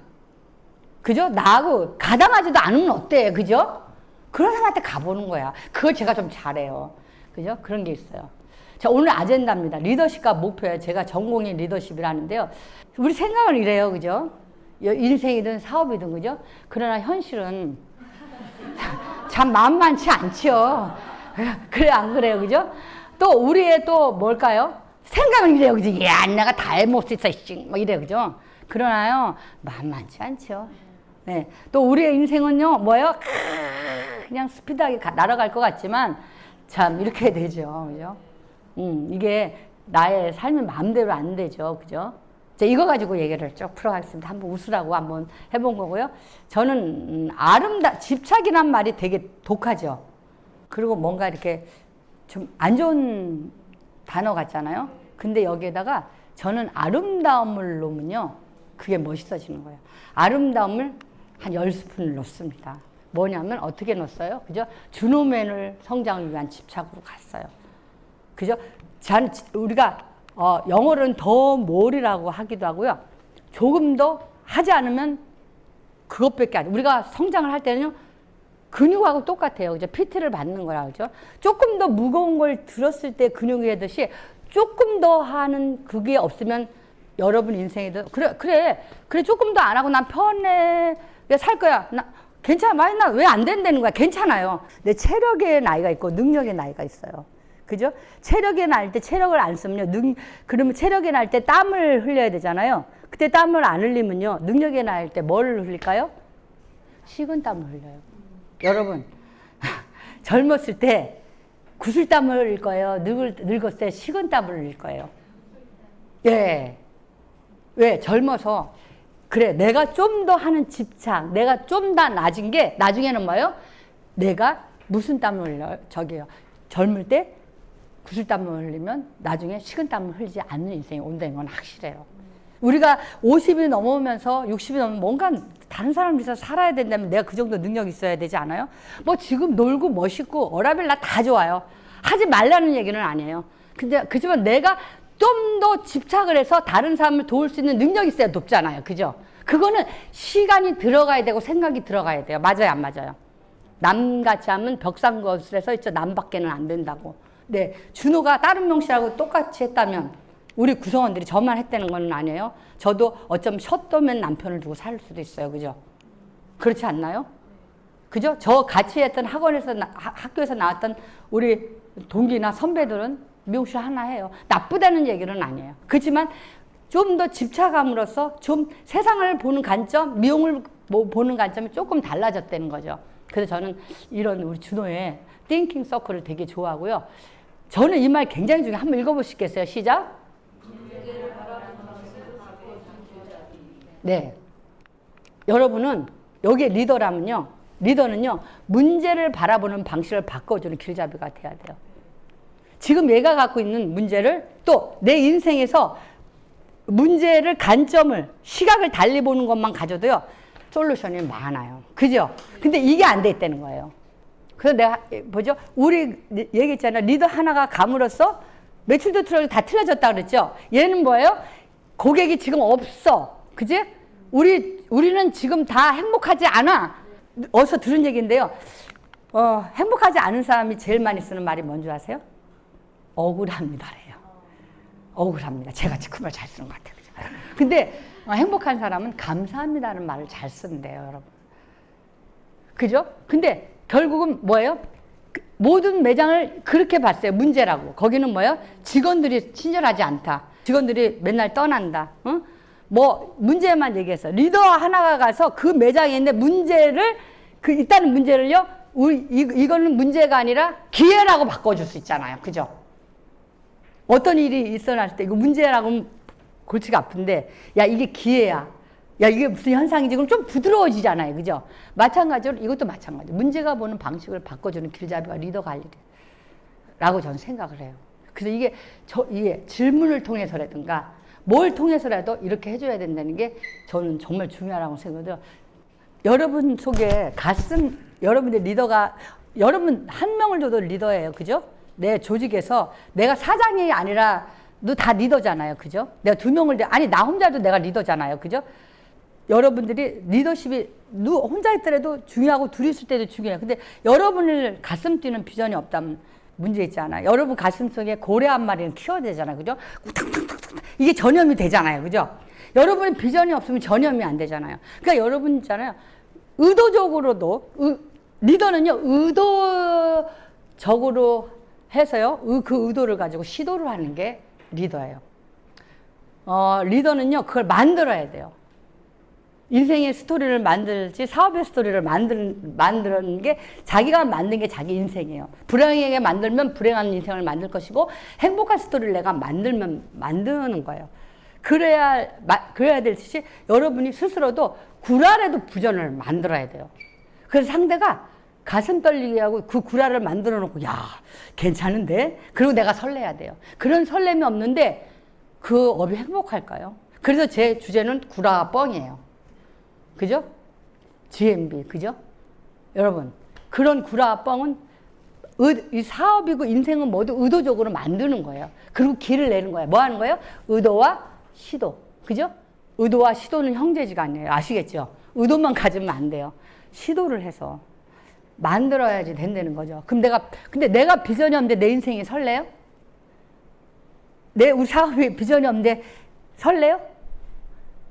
그죠? 나하고 가당하지도 않으면 어때? 그죠? 그런 사람한테 가보는 거야. 그걸 제가 좀 잘해요. 그죠? 그런 게 있어요. 자, 오늘 아젠다입니다. 리더십과 목표예요. 제가 전공이 리더십이라는데요. 우리 생각은 이래요. 그죠? 인생이든 사업이든, 그죠? 그러나 현실은 참 만만치 않죠. 그래, 안 그래요? 그죠? 또 우리의 또 뭘까요? 생각은 이래요. 그죠? 야, 내가 다 해먹을 수 있어. 뭐 이래요. 그죠? 그러나요, 만만치 않죠. 네. 또 우리의 인생은요, 뭐예요? 그냥 스피드하게 날아갈 것 같지만, 참, 이렇게 되죠. 그죠? 이게 나의 삶이 마음대로 안 되죠. 그죠? 자, 이거 가지고 얘기를 쭉 풀어가겠습니다. 한번 웃으라고 한번 해본 거고요. 저는, 집착이란 말이 되게 독하죠. 그리고 뭔가 이렇게 좀 안 좋은 단어 같잖아요. 근데 여기에다가 저는 아름다움을 놓으면요, 그게 멋있어지는 거예요. 아름다움을 한 10스푼을 넣습니다. 뭐냐면 어떻게 넣었어요? 그죠? 준호맨을 성장을 위한 집착으로 갔어요. 그죠? 우리가 영어로는 더 more이라고 하기도 하고요. 조금 더 하지 않으면 그것밖에 안 돼. 우리가 성장을 할 때는요, 근육하고 똑같아요. 그죠? PT를 받는 거라 그죠? 조금 더 무거운 걸 들었을 때 근육이 하듯이 조금 더 하는 그게 없으면 여러분 인생에도 그래 조금 더 안 하고 난 편해, 왜 살 거야, 나 괜찮아, 많이 나 왜 안 된다는 거야. 괜찮아요. 내 체력의 나이가 있고 능력의 나이가 있어요. 그죠? 체력의 나이 때 체력을 안 쓰면요, 그러면 체력의 나이 때 땀을 흘려야 되잖아요. 그때 땀을 안 흘리면요, 능력의 나이 때 뭘 흘릴까요? 식은땀을 흘려요. 여러분 젊었을 때 구슬땀을 흘릴 거예요? 늙었을 때 식은땀을 흘릴 거예요? 예. 왜? 젊어서. 그래, 내가 좀 더 하는 집착, 내가 좀 더 낮은 게 나중에는 뭐예요? 내가 무슨 땀을 흘려요? 저기요, 젊을 때 구슬땀을 흘리면 나중에 식은땀을 흘리지 않는 인생이 온다는 건 확실해요. 우리가 50이 넘으면서 60이 넘으면 뭔가 다른 사람 비슷 살아야 된다면 내가 그 정도 능력이 있어야 되지 않아요? 뭐 지금 놀고 멋있고 워라밸 나 다 좋아요. 하지 말라는 얘기는 아니에요. 근데 그렇지만 내가 좀 더 집착을 해서 다른 사람을 도울 수 있는 능력이 있어야 높잖아요. 그죠? 그거는 시간이 들어가야 되고 생각이 들어가야 돼요. 맞아요, 안 맞아요? 남같이 하면 벽상거슬에서 있죠. 남밖에는 안 된다고. 네, 준호가 다른 명씨하고 똑같이 했다면 우리 구성원들이 저만 했다는 건 아니에요. 저도 어쩌면 셔터맨 남편을 두고 살 수도 있어요. 그죠? 그렇지 않나요? 그죠? 저 같이 했던 학원에서 학교에서 나왔던 우리 동기나 선배들은 미용실 하나 해요. 나쁘다는 얘기는 아니에요. 그렇지만 좀 더 집착함으로써 좀 세상을 보는 관점, 미용을 보는 관점이 조금 달라졌다는 거죠. 그래서 저는 이런 우리 준호의 띵킹 서클을 되게 좋아하고요. 저는 이 말 굉장히 중요해요. 한번 읽어보시겠어요? 시작. 네. 여러분은 여기에 리더라면요. 리더는요. 문제를 바라보는 방식을 바꿔주는 길잡이가 돼야 돼요. 지금 얘가 갖고 있는 문제를 또 내 인생에서 문제를 관점을 시각을 달리 보는 것만 가져도요. 솔루션이 많아요. 그죠? 근데 이게 안 돼 있다는 거예요. 그래서 내가 뭐죠? 우리 얘기했잖아요. 리더 하나가 감으로써 매출도 다 틀어졌다 그랬죠? 얘는 뭐예요? 고객이 지금 없어. 그지? 우리는 지금 다 행복하지 않아. 어디서 들은 얘기인데요. 행복하지 않은 사람이 제일 많이 쓰는 말이 뭔지 아세요? 억울합니다래요. 억울합니다. 제가 그 말 잘 쓰는 것 같아요. 그죠? 근데 행복한 사람은 감사합니다는 말을 잘 쓴대요, 여러분. 그죠? 근데 결국은 뭐예요? 모든 매장을 그렇게 봤어요. 문제라고. 거기는 뭐예요? 직원들이 친절하지 않다. 직원들이 맨날 떠난다. 응? 뭐 문제만 얘기해서 리더 하나가 가서 그 매장에 있는 문제를 일단은 문제를요. 이거는 문제가 아니라 기회라고 바꿔줄 수 있잖아요. 그죠? 어떤 일이 일어났을 때 이거 문제라고 하면 골치가 아픈데 야 이게 기회야. 야 이게 무슨 현상이지? 그럼 좀 부드러워지잖아요. 그죠? 마찬가지로 이것도 마찬가지. 문제가 보는 방식을 바꿔주는 길잡이가 리더가 할 일이라고 저는 생각을 해요. 그래서 이게 질문을 통해서라든가 뭘 통해서라도 이렇게 해줘야 된다는 게 저는 정말 중요하다고 생각해요. 여러분 속에 여러분들 리더가 여러분 한 명을 줘도 리더예요. 그죠? 내 조직에서 내가 사장이 아니라 너 다 리더잖아요. 그죠? 내가 2명을 아니 나 혼자도 내가 리더잖아요. 그죠? 여러분들이 리더십이 혼자 있더라도 중요하고 둘이 있을 때도 중요해요. 근데 여러분을 가슴 뛰는 비전이 없다면 문제 있잖아요. 여러분 가슴 속에 고래 한 마리는 키워야 되잖아요. 그죠? 이게 전염이 되잖아요. 그죠? 여러분의 비전이 없으면 전염이 안 되잖아요. 그러니까 여러분 있잖아요. 의도적으로도 리더는요. 의도적으로 해서요. 그 의도를 가지고 시도를 하는 게 리더예요. 리더는요. 그걸 만들어야 돼요. 인생의 스토리를 만들지 사업의 스토리를 만드는 게 자기가 만든 게 자기 인생이에요. 불행하게 만들면 불행한 인생을 만들 것이고 행복한 스토리를 내가 만드는 거예요. 그래야 되듯이 여러분이 스스로도 구랄에도 부전을 만들어야 돼요. 그래서 상대가 가슴 떨리게 하고 그 구랄을 만들어 놓고 야 괜찮은데? 그리고 내가 설레야 돼요. 그런 설렘이 없는데 그 업이 행복할까요? 그래서 제 주제는 구라와 뻥이에요. 그죠? GMB, 그죠? 여러분, 그런 구라와 뻥은 이 사업이고 인생은 모두 의도적으로 만드는 거예요. 그리고 길을 내는 거예요. 뭐 하는 거예요? 의도와 시도. 그죠? 의도와 시도는 형제지간이에요. 아시겠죠? 의도만 가지면 안 돼요. 시도를 해서 만들어야지 된다는 거죠. 근데 내가 비전이 없는데 내 인생이 설레요? 우리 사업이 비전이 없는데 설레요?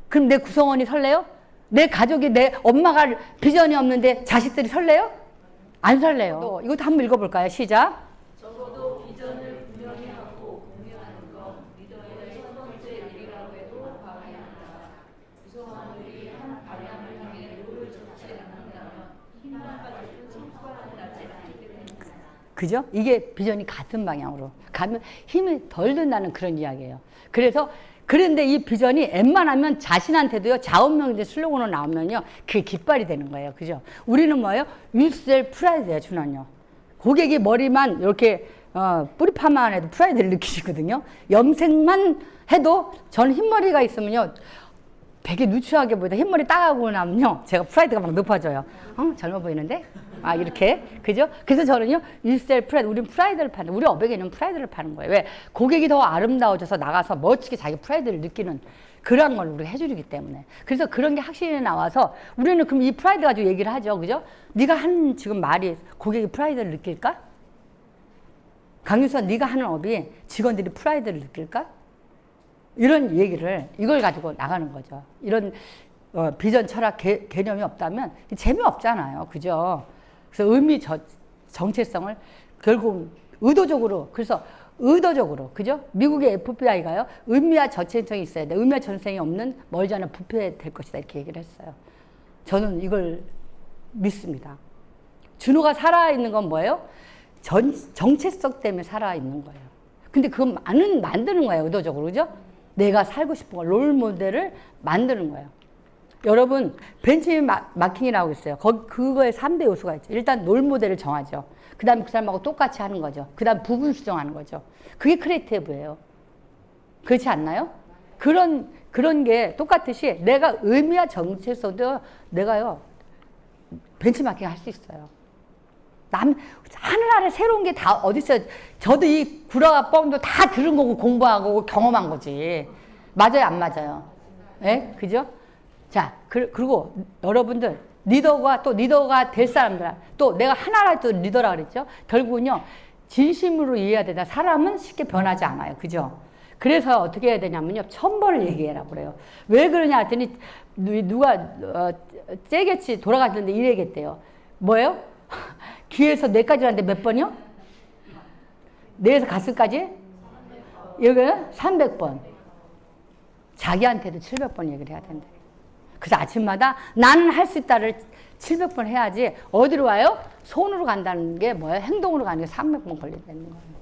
그럼 내 구성원이 설레요? 내 가족이 내 엄마가 비전이 없는데 자식들이 설레요? 안 설레요. 이것도 한번 읽어볼까요? 시작. 적어도 비전을 분명히 하고 공유하는 건 리더의 첫 번째 일이라고 해도 과언이 아니다. 구성원들이 한 방향을 향해 노를 젓지 않는다면 힘만 가지고 성과는 나지 않기 때문입니다. 그죠? 이게 비전이 같은 방향으로 가면 힘이 덜 든다는 그런 이야기예요. 그런데 이 비전이 웬만하면 자신한테도요, 자원명제 슬로건으로 나오면요, 그게 깃발이 되는 거예요. 그죠? 우리는 뭐예요? 윌셀 프라이드예요, 준원요. 고객이 머리만 이렇게 뿌리 파마만 해도 프라이드를 느끼시거든요. 염색만 해도 저는 흰머리가 있으면요. 되게 누추하게 보이다 흰머리 따가고 나면요. 제가 프라이드가 막 높아져요. 젊어 보이는데? 이렇게. 그죠? 그래서 저는요. 유셀 프라이드. 우린 프라이드를 파는, 우리 어백에는 프라이드를 파는 거예요. 왜? 고객이 더 아름다워져서 나가서 멋지게 자기 프라이드를 느끼는 그런 걸 우리가 해주기 때문에. 그래서 그런 게 확실히 나와서 우리는 그럼 이 프라이드 가지고 얘기를 하죠. 그죠? 네가 하는 지금 말이 고객이 프라이드를 느낄까? 강유선, 네가 하는 업이 직원들이 프라이드를 느낄까? 이런 얘기를 이걸 가지고 나가는 거죠. 이런 비전 철학 개념이 없다면 재미없잖아요. 그죠? 그래서 정체성을 결국 의도적으로 그래서 의도적으로 그죠? 미국의 FBI가요. 의미와 정체성이 있어야 돼. 의미와 정체성이 없는 멀지 않은 부패될 것이다 이렇게 얘기를 했어요. 저는 이걸 믿습니다. 준호가 살아있는 건 뭐예요? 정체성 때문에 살아있는 거예요. 근데 그건 만드는 거예요. 의도적으로. 그죠? 내가 살고 싶은 거, 롤 모델을 만드는 거예요. 여러분, 벤치마킹이라고 있어요. 그거에 3대 요소가 있죠. 일단 롤 모델을 정하죠. 그 다음에 그 사람하고 똑같이 하는 거죠. 그 다음 부분 수정하는 거죠. 그게 크리에이티브예요. 그렇지 않나요? 그런 게 똑같듯이 내가 의미와 정체성도 내가요, 벤치마킹 할 수 있어요. 하늘 아래 새로운 게 다 어딨어요. 저도 이 구라와 뻥도 다 들은 거고 공부하고 경험한 거지. 맞아요, 안 맞아요? 예? 그죠? 자, 그리고 여러분들, 리더가 될 사람들, 또 내가 하나라도 또 리더라 그랬죠? 결국은요, 진심으로 이해해야 되다. 사람은 쉽게 변하지 않아요. 그죠? 그래서 어떻게 해야 되냐면요, 천벌을 얘기해라고 그래요. 왜 그러냐 했더니, 누가, 째겠지 돌아갔는데 이래겠대요. 뭐예요? 귀에서 뇌까지 갔는데 몇 번이요? 뇌에서 가슴까지? 여기는 300번. 자기한테도 700번 얘기를 해야 된다. 그래서 아침마다 나는 할 수 있다를 700번 해야지 어디로 와요? 손으로 간다는 게 뭐예요? 행동으로 가는 게 300번 걸린다는 거예요.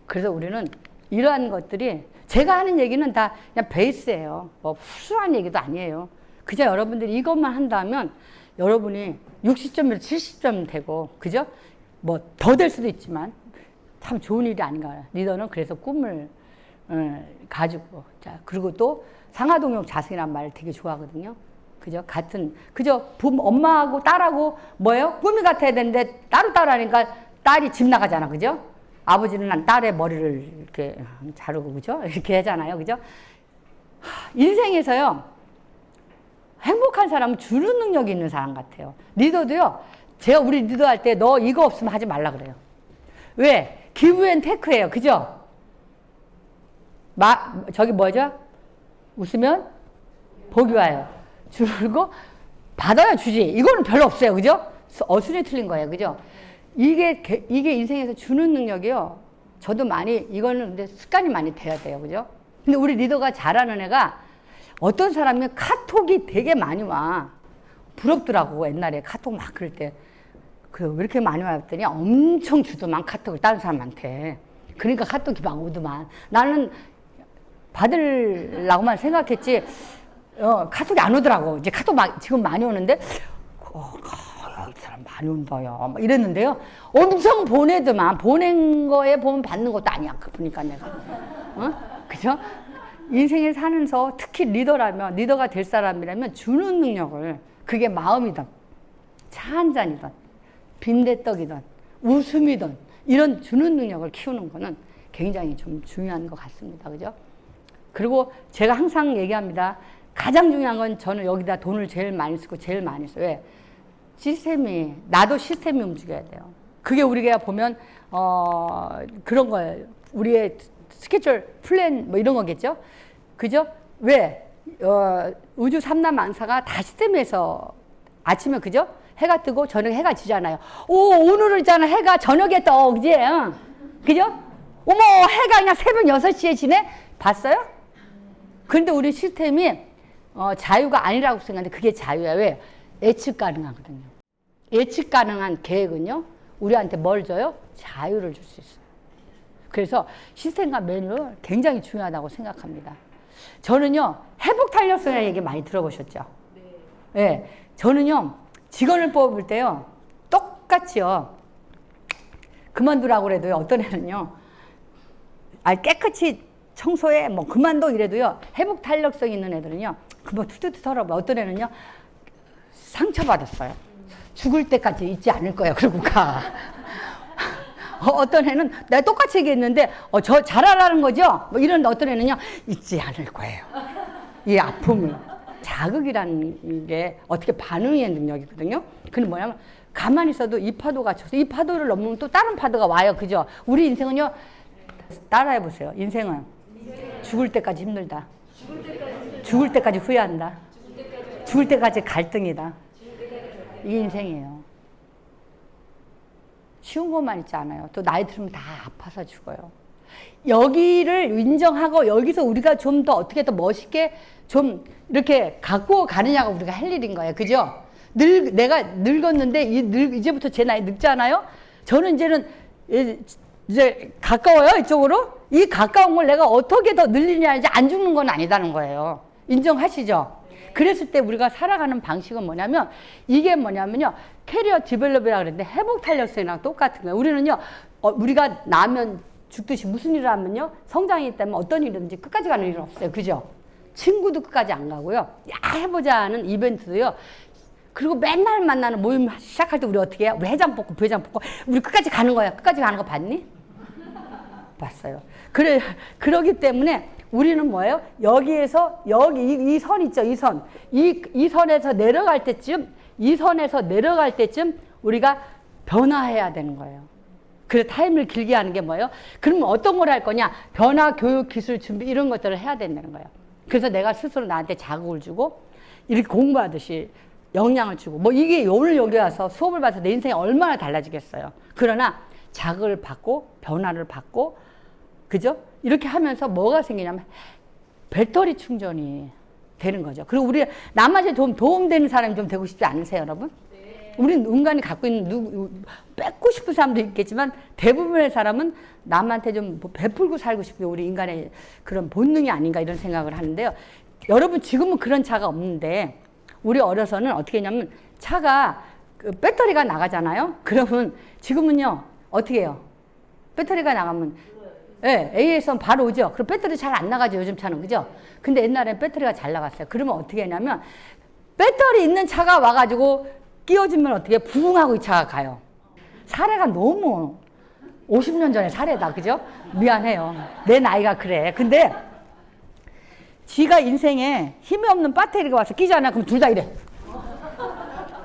그래서 우리는 이러한 것들이 제가 하는 얘기는 다 그냥 베이스예요. 뭐 후술한 얘기도 아니에요. 그저 여러분들이 이것만 한다면 여러분이 60점에서 70점 되고, 그죠? 뭐 더 될 수도 있지만 참 좋은 일이 아닌가. 리더는 그래서 꿈을 가지고, 자, 그리고 또 상하동역 자승이란 말을 되게 좋아하거든요. 그죠? 그죠? 엄마하고 딸하고 뭐예요? 꿈이 같아야 되는데 따로 하니까 딸이 집 나가잖아. 그죠? 아버지는 딸의 머리를 이렇게 자르고, 그죠? 이렇게 하잖아요. 그죠? 인생에서요, 행복한 사람은 주는 능력이 있는 사람 같아요. 리더도요, 제가 우리 리더 할 때 너 이거 없으면 하지 말라 그래요. 왜? 기브 앤 테크예요. 그죠? 저기 뭐죠? 웃으면 복이 와요. 주고 받아야 주지. 이거는 별로 없어요. 그죠? 어순이 틀린 거예요. 그죠? 이게 인생에서 주는 능력이요. 저도 이거는 근데 습관이 많이 돼야 돼요. 그죠? 근데 우리 리더가 잘하는 애가 어떤 사람이 카톡이 되게 많이 와. 부럽더라고. 옛날에 카톡 막 그럴 때. 왜 이렇게 많이 왔더니 엄청 주더만 카톡을 다른 사람한테. 그러니까 카톡이 막 오더만. 나는 받으려고만 생각했지 카톡이 안 오더라고. 이제 카톡 지금 많이 오는데 이 사람 많이 온다요. 막 이랬는데요. 엄청 보내더만. 보낸 거에 보면 받는 것도 아니야. 보니까 내가. 그죠? 인생을 사면서 특히 리더가 될 사람이라면 주는 능력을, 그게 마음이든 차 한 잔이든 빈대떡이든 웃음이든 이런 주는 능력을 키우는 거는 굉장히 좀 중요한 것 같습니다. 그죠? 그리고 제가 항상 얘기합니다. 가장 중요한 건 저는 여기다 돈을 제일 많이 쓰고 제일 많이 써요. 왜? 나도 시스템이 움직여야 돼요. 그게 우리가 보면 그런 거예요. 우리의 스케줄, 플랜 뭐 이런 거겠죠? 그죠? 왜? 우주 삼라만사가 다 시스템에서 아침에 그죠? 해가 뜨고 저녁에 해가 지잖아요. 오늘은 있잖아. 해가 저녁에 떠. 그지? 그죠? 어머, 해가 그냥 새벽 6시에 지네? 봤어요? 그런데 우리 시스템이 자유가 아니라고 생각하는데 그게 자유야. 왜? 예측 가능하거든요. 예측 가능한 계획은요. 우리한테 뭘 줘요? 자유를 줄 수 있어요. 그래서 시스템과 매뉴얼 굉장히 중요하다고 생각합니다. 저는요, 회복 탄력성이라는 얘기 많이 들어보셨죠? 네. 네. 저는요, 직원을 뽑을 때요, 똑같이요. 그만두라고 그래도요. 어떤 애는요. 깨끗이 청소해 뭐 그만둬 이래도요. 회복 탄력성 있는 애들은요. 그만 툭툭툭 털어봐. 어떤 애는요. 상처받았어요. 죽을 때까지 잊지 않을 거야. 그러고 가. 어떤 애는 내가 똑같이 얘기했는데 저 잘하라는 거죠? 뭐 이런 어떤 애는요. 잊지 않을 거예요. 이 아픔을. 자극이라는 게 어떻게 반응의 능력이거든요. 근데 뭐냐면 가만히 있어도 이 파도가 쳐서 이 파도를 넘으면 또 다른 파도가 와요. 그죠? 우리 인생은요. 따라해 보세요. 인생은 죽을 때까지 힘들다. 죽을 때까지 후회한다. 죽을 때까지 갈등이다. 이게 인생이에요. 쉬운 것만 있지 않아요. 또 나이 들으면 다 아파서 죽어요. 여기를 인정하고 여기서 우리가 좀 더 어떻게 더 멋있게 좀 이렇게 갖고 가느냐가 우리가 할 일인 거예요. 그죠? 내가 늙었는데 이제부터 제 나이 늙잖아요. 저는 이제 가까워요. 이쪽으로. 이 가까운 걸 내가 어떻게 더 늘리냐 이제 안 죽는 건 아니다는 거예요. 인정하시죠? 그랬을 때 우리가 살아가는 방식은 뭐냐면 이게 뭐냐면요. 캐리어 디벨롭이라고 그랬는데 회복 탄력성이랑 똑같은 거예요. 우리는요. 우리가 나면 죽듯이 무슨 일을 하면요. 성장이 있다면 어떤 일이든지 끝까지 가는 일은 없어요. 그죠? 친구도 끝까지 안 가고요. 야 해보자 하는 이벤트도요. 그리고 맨날 만나는 모임 시작할 때 우리 어떻게 해요? 우리 해장 뽑고 부회장 뽑고 우리 끝까지 가는 거야. 끝까지 가는 거 봤니? 봤어요. 그러기 때문에 우리는 뭐예요? 여기에서 여기 이 선 있죠. 이 선. 이 선에서 내려갈 때쯤 우리가 변화해야 되는 거예요. 그래서 타임을 길게 하는 게 뭐예요? 그러면 어떤 걸 할 거냐? 변화, 교육, 기술, 준비 이런 것들을 해야 된다는 거예요. 그래서 내가 스스로 나한테 자극을 주고 이렇게 공부하듯이 영향을 주고 뭐 이게 오늘 여기 와서 수업을 봐서 내 인생이 얼마나 달라지겠어요. 그러나 자극을 받고 변화를 받고 그죠? 이렇게 하면서 뭐가 생기냐면 배터리 충전이 되는 거죠. 그리고 우리 남한테 도움되는 사람이 좀 되고 싶지 않으세요, 여러분? 우리는 인간이 갖고 있는 뺏고 싶은 사람도 있겠지만 대부분의 사람은 남한테 좀 베풀고 살고 싶은 게 우리 인간의 그런 본능이 아닌가 이런 생각을 하는데요. 여러분 지금은 그런 차가 없는데 우리 어려서는 어떻게 했냐면 차가 배터리가 나가잖아요. 그러면 지금은요 어떻게 해요? 배터리가 나가면 네, A에선 바로 오죠. 그럼 배터리 잘 안 나가죠. 요즘 차는 그죠? 근데 옛날엔 배터리가 잘 나갔어요. 그러면 어떻게 했냐면 배터리 있는 차가 와가지고 끼워주면 어떻게 부흥하고 이 차가 가요. 사례가 너무 50년 전에 사례다. 그죠? 미안해요. 내 나이가 그래. 근데 지가 인생에 힘이 없는 배터리가 와서 끼잖아. 그럼 둘 다 이래.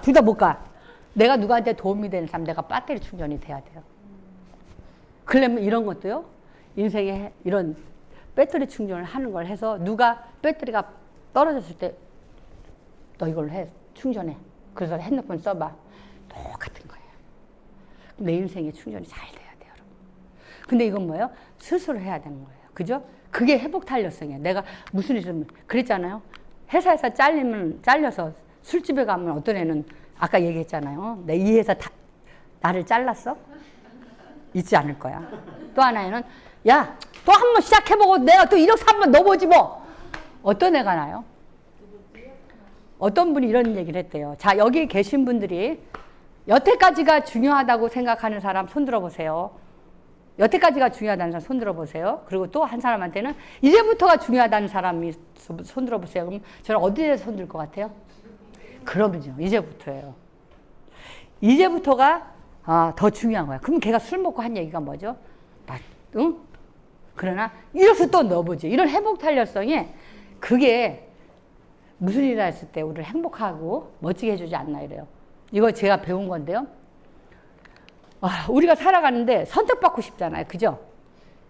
둘 다 못 가. 내가 누구한테 도움이 되는 사람 내가 배터리 충전이 돼야 돼요. 그러면 이런 것도요. 인생에 이런 배터리 충전을 하는 걸 해서 누가 배터리가 떨어졌을 때 너 이걸로 해. 충전해. 그래서 핸드폰 써봐. 똑같은 거예요. 내 인생에 충전이 잘 돼야 돼요, 여러분. 근데 이건 뭐예요? 스스로 해야 되는 거예요. 그죠? 그게 회복 탄력성이에요. 내가 무슨 일을 그랬잖아요. 회사에서 잘려서 술집에 가면 어떤 애는 아까 얘기했잖아요. 내 이 회사 나를 잘랐어? 있지 않을 거야. 또 하나에는 야, 또 한 번 시작해보고 내가 또 이력서 한 번 넣어보지 뭐. 어떤 애가 나요? 어떤 분이 이런 얘기를 했대요. 자, 여기 계신 분들이 여태까지가 중요하다고 생각하는 사람 손 들어보세요. 여태까지가 중요하다는 사람 손 들어보세요. 그리고 또 한 사람한테는 이제부터가 중요하다는 사람이 손 들어보세요. 그럼 저는 어디에서 손 들 것 같아요? 그럼요. 이제부터예요. 이제부터가 더 중요한 거야. 그럼 걔가 술 먹고 한 얘기가 뭐죠? 응? 그러나 이래서 또 넣어보지. 이런 회복 탄력성이 그게 무슨 일을 했을 때 우리를 행복하고 멋지게 해주지 않나 이래요. 이거 제가 배운 건데요. 우리가 살아가는데 선택받고 싶잖아요. 그죠?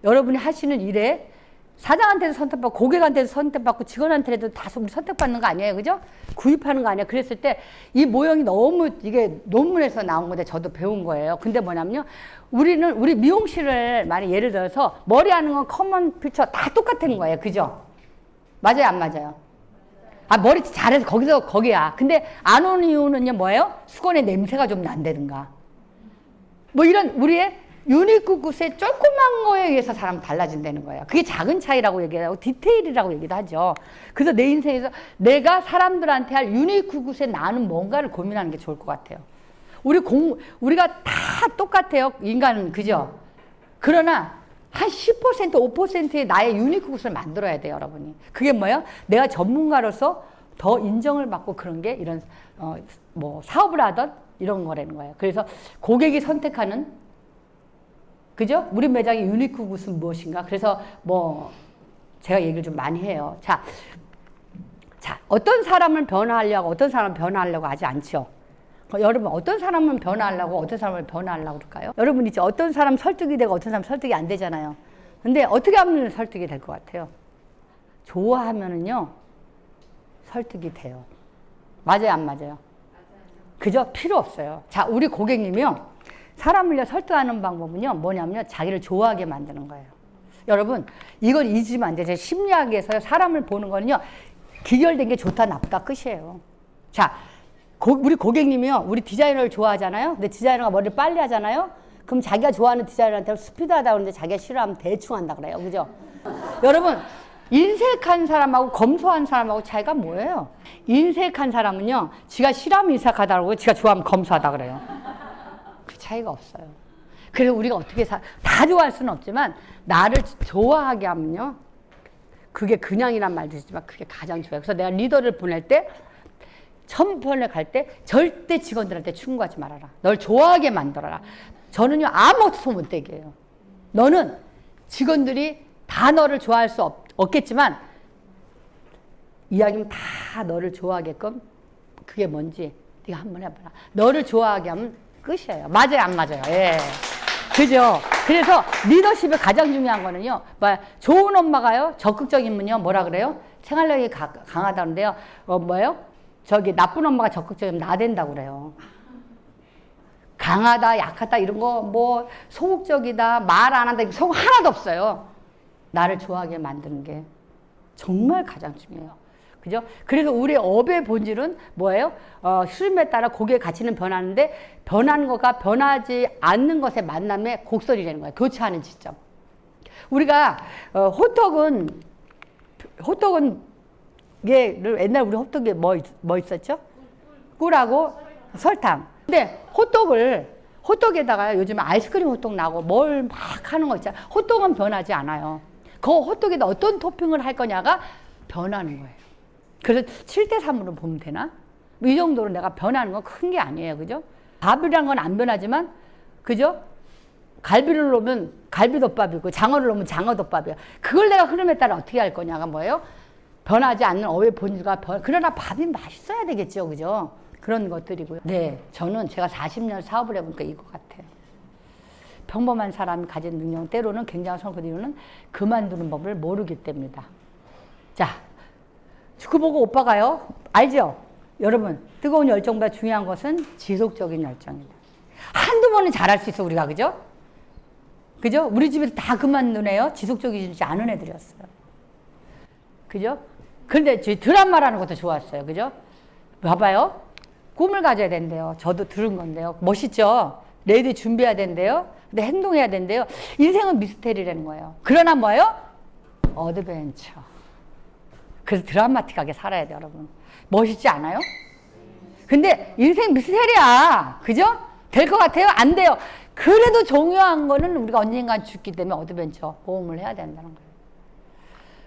여러분이 하시는 일에 사장한테도 선택받고 고객한테도 선택받고 직원한테도 다 우리 선택받는 거 아니에요. 그죠? 구입하는 거 아니에요. 그랬을 때 이 모형이 너무 이게 논문에서 나온 건데 저도 배운 거예요. 근데 뭐냐면요. 우리 미용실을 많이 예를 들어서 머리 하는 건 커먼 피처 다 똑같은 거예요. 그죠? 맞아요? 안 맞아요? 머리 잘해서 거기야. 근데 안 오는 이유는요, 뭐예요? 수건의 냄새가 좀 난다든가. 뭐 이런 우리의 유니크굿의 조그만 거에 의해서 사람 달라진다는 거예요. 그게 작은 차이라고 얘기하고 디테일이라고 얘기도 하죠. 그래서 내 인생에서 내가 사람들한테 할 유니크굿에 나는 뭔가를 고민하는 게 좋을 것 같아요. 우리가 다 똑같아요. 인간은. 그죠? 그러나 한 10%, 5%의 나의 유니크 것을 만들어야 돼요, 여러분이. 그게 뭐예요? 내가 전문가로서 더 인정을 받고 그런 게 이런, 뭐, 사업을 하던 이런 거라는 거예요. 그래서 고객이 선택하는, 그죠? 우리 매장의 유니크 굿은 무엇인가? 그래서 뭐, 제가 얘기를 좀 많이 해요. 자, 어떤 사람을 변화하려고, 어떤 사람을 변화하려고 하지 않죠. 여러분, 어떤 사람은 변화하려고, 어떤 사람을 변화하려고 그럴까요? 여러분 이제 어떤 사람 설득이 되고 어떤 사람 설득이 안 되잖아요. 근데 어떻게 하면 설득이 될 것 같아요? 좋아하면은요, 설득이 돼요. 맞아요, 안 맞아요? 그죠? 필요 없어요. 자, 우리 고객님이요, 사람을요, 설득하는 방법은요, 뭐냐면요, 자기를 좋아하게 만드는 거예요. 여러분, 이걸 잊으면 안 돼요. 제 심리학에서 사람을 보는 거는요, 기결된 게 좋다, 나쁘다 끝이에요. 자, 우리 고객님이요, 우리 디자이너를 좋아하잖아요. 근데 디자이너가 머리를 빨리 하잖아요. 그럼 자기가 좋아하는 디자이너한테 스피드하다 그러는데 자기가 싫어하면 대충 한다 그래요. 그죠? 여러분, 인색한 사람하고 검소한 사람하고 차이가 뭐예요? 인색한 사람은요, 지가 싫어하면 인색하다 그러고 지가 좋아하면 검소하다 그래요. 그 차이가 없어요. 그래서 우리가 어떻게 다 좋아할 수는 없지만 나를 좋아하게 하면요, 그게 그냥이란 말도 있지만 그게 가장 좋아요. 그래서 내가 리더를 보낼 때, 처음 편에 갈 때 절대 직원들한테 충고하지 말아라. 널 좋아하게 만들어라. 저는요, 아무것도 소문 못 되게 해요. 너는 직원들이 다 너를 좋아할 수 없겠지만 이야기는 다 너를 좋아하게끔, 그게 뭔지 네가 한번 해봐라. 너를 좋아하게 하면 끝이에요. 맞아요, 안 맞아요? 예. 그죠? 그래서 리더십의 가장 중요한 거는요, 좋은 엄마가요, 적극적이면요, 뭐라 그래요? 생활력이 강하다는데요, 뭐예요? 저기 나쁜 엄마가 적극적이면 나댄다고 그래요. 강하다, 약하다, 이런 거, 뭐, 소극적이다, 말 안 한다, 소극 하나도 없어요. 나를 좋아하게 만드는 게 정말 가장 중요해요. 그죠? 그래서 우리 업의 본질은 뭐예요? 수준에 따라 고객의 가치는 변하는데, 변하는 것과 변하지 않는 것의 만남의 곡선이라는 거예요. 교차하는 지점. 우리가, 호떡은, 옛날 우리 호떡에 뭐 있었죠? 꿀하고 설탕. 근데 호떡에다가 요즘에 아이스크림 호떡 나고 뭘 막 하는 거 있잖아요. 호떡은 변하지 않아요. 그 호떡에다 어떤 토핑을 할 거냐가 변하는 거예요. 그래서 7대3으로 보면 되나? 이 정도로 내가 변하는 건 큰 게 아니에요. 그죠? 밥이란 건 안 변하지만, 그죠? 갈비를 넣으면 갈비덮밥이고 장어를 넣으면 장어덮밥이야. 그걸 내가 흐름에 따라 어떻게 할 거냐가 뭐예요? 변하지 않는 업의 본질과 그러나 밥이 맛있어야 되겠죠. 그죠? 그런 것들이고요. 네, 저는 제가 40년 사업을 해보니까 이거 같아요. 평범한 사람이 가진 능력은 때로는 굉장한 성과를 이루는 그만두는 법을 모르기 때문이다. 자, 그 보고 오빠가요, 알죠? 여러분, 뜨거운 열정보다 중요한 것은 지속적인 열정이다. 한두 번은 잘할 수 있어, 우리가. 그죠? 그죠? 우리 집에서 다 그만둔 애요, 지속적이지 않은 애들이었어요. 그죠? 그런데 저희 드라마라는 것도 좋았어요. 그죠? 봐봐요. 꿈을 가져야 된대요. 저도 들은 건데요. 멋있죠? 레디 준비해야 된대요. 근데 행동해야 된대요. 인생은 미스테리라는 거예요. 그러나 뭐예요? 어드벤처. 그래서 드라마틱하게 살아야 돼요, 여러분. 멋있지 않아요? 근데 인생 미스테리야. 그죠? 될 것 같아요? 안 돼요. 그래도 중요한 거는 우리가 언젠간 죽기 때문에 어드벤처, 모험을 해야 된다는 거예요.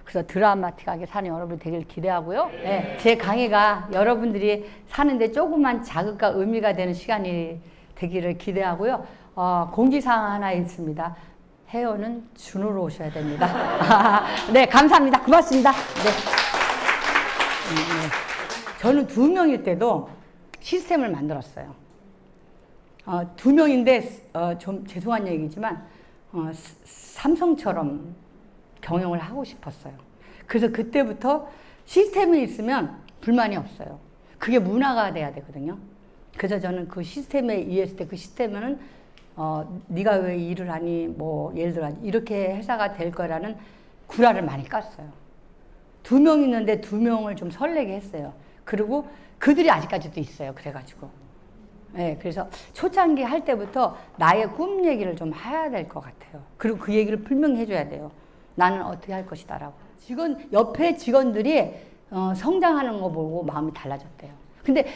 그래서 드라마틱하게 사는 여러분이 되길 기대하고요. 네, 제 강의가 여러분들이 사는데 조그만 자극과 의미가 되는 시간이 되기를 기대하고요. 공지사항 하나 있습니다. 회원은 준으로 오셔야 됩니다. 네, 감사합니다. 고맙습니다. 네. 저는 2명일 때도 시스템을 만들었어요. 2명인데 좀 죄송한 얘기지만 삼성처럼 경영을 하고 싶었어요. 그래서 그때부터 시스템이 있으면 불만이 없어요. 그게 문화가 돼야 되거든요. 그래서 저는 그 시스템에 의했을 때 그 시스템은 네가 왜 일을 하니, 뭐 예를 들어 이렇게 회사가 될 거라는 구라를 많이 깠어요. 2명 있는데 2명을 좀 설레게 했어요. 그리고 그들이 아직까지도 있어요. 그래가지고. 네, 그래서 초창기 할 때부터 나의 꿈 얘기를 좀 해야 될 것 같아요. 그리고 그 얘기를 분명히 해줘야 돼요. 나는 어떻게 할 것이다라고. 옆에 직원들이 성장하는 거 보고 마음이 달라졌대요. 근데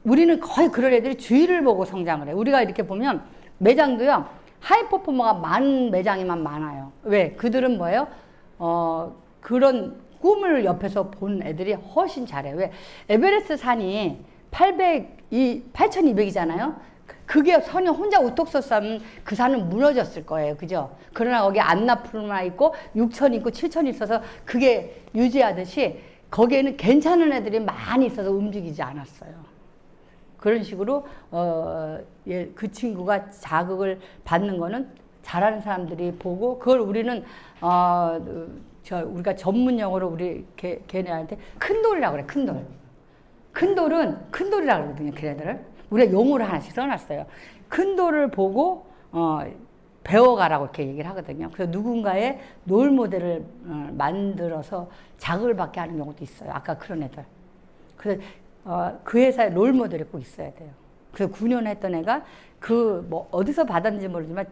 우리는 거의 그런 애들이 주위를 보고 성장을 해. 우리가 이렇게 보면 매장도요, 하이퍼포머가 많은 매장이만 많아요. 왜? 그들은 뭐예요? 그런 꿈을 옆에서 본 애들이 훨씬 잘해. 왜? 에베레스트 산이 8,200이잖아요. 그게 선이 혼자 우뚝 섰으면 그 산은 무너졌을 거예요. 그죠? 그러나 거기 안나푸르나 있고 6천 있고 7천 있어서 그게 유지하듯이 거기에는 괜찮은 애들이 많이 있어서 움직이지 않았어요. 그런 식으로 그 친구가 자극을 받는 거는 잘하는 사람들이 보고 그걸 우리는 우리가 전문 용어로 우리 걔네한테 큰 돌이라고 그래. 큰 돌. 큰 돌이라고 그러거든요. 걔네들을. 우리가 용어를 하나씩 써놨어요. 큰 돌을 보고 배워가라고 이렇게 얘기를 하거든요. 그래서 누군가의 롤 모델을 만들어서 자극을 받게 하는 경우도 있어요. 아까 그런 애들. 그래서 그 회사에 롤 모델이 꼭 있어야 돼요. 그래서 9년 했던 애가 뭐 어디서 받았는지 모르지만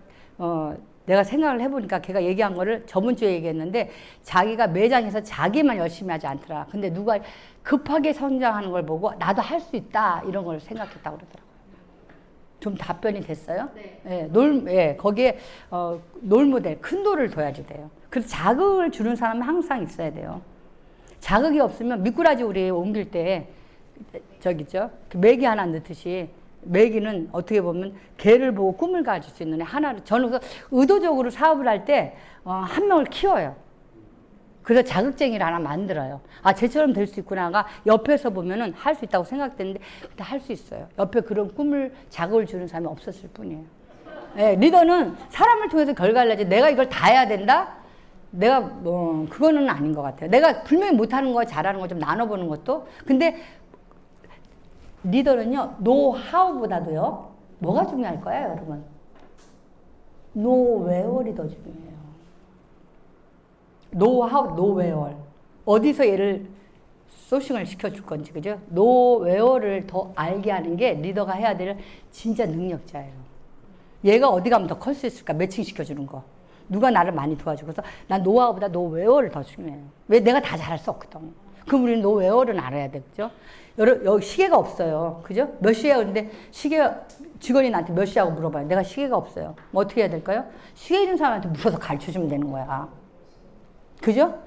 내가 생각을 해보니까 걔가 얘기한 거를 저번 주에 얘기했는데 자기가 매장에서 자기만 열심히 하지 않더라. 근데 누가 급하게 성장하는 걸 보고 나도 할 수 있다 이런 걸 생각했다고 그러더라고요. 좀 답변이 됐어요? 네. 거기에 롤 모델, 큰 돌을 둬야지 돼요. 그래서 자극을 주는 사람은 항상 있어야 돼요. 자극이 없으면 미꾸라지 우리 옮길 때 저기죠. 메기 하나 넣듯이 메기는 어떻게 보면 개를 보고 꿈을 가질 수 있는 애 하나를 저는 그래서 의도적으로 사업을 할 때 한 명을 키워요. 그래서 자극쟁이를 하나 만들어요. 아, 쟤처럼 될 수 있구나가 옆에서 보면은 할 수 있다고 생각되는데 근데 할 수 있어요. 옆에 그런 꿈을 자극을 주는 사람이 없었을 뿐이에요. 네, 리더는 사람을 통해서 결과를 내지 내가 이걸 다 해야 된다? 내가 그거는 아닌 것 같아요. 내가 분명히 못하는 거 잘하는 거 좀 나눠보는 것도 근데 리더는요, 노하우보다도요, 뭐가 중요할 거예요, 여러분? 노웨어이 더 중요해요. 노하우, 노웨어. 어디서 얘를 소싱을 시켜줄 건지, 그죠? 노웨어를 더 알게 하는 게 리더가 해야 될 진짜 능력자예요. 얘가 어디 가면 더 클 수 있을까? 매칭시켜주는 거. 누가 나를 많이 도와주고, 그래서 난 노하우보다 노웨어를 더 중요해요. 왜 내가 다 잘할 수 없거든. 그럼 우리는 노웨어를 알아야 되겠죠? 여기 시계가 없어요. 그죠? 몇 시에 오는데 직원이 나한테 몇 시라고 물어봐요. 내가 시계가 없어요. 뭐 어떻게 해야 될까요? 시계 있는 사람한테 물어서 가르쳐 주면 되는 거야. 그죠?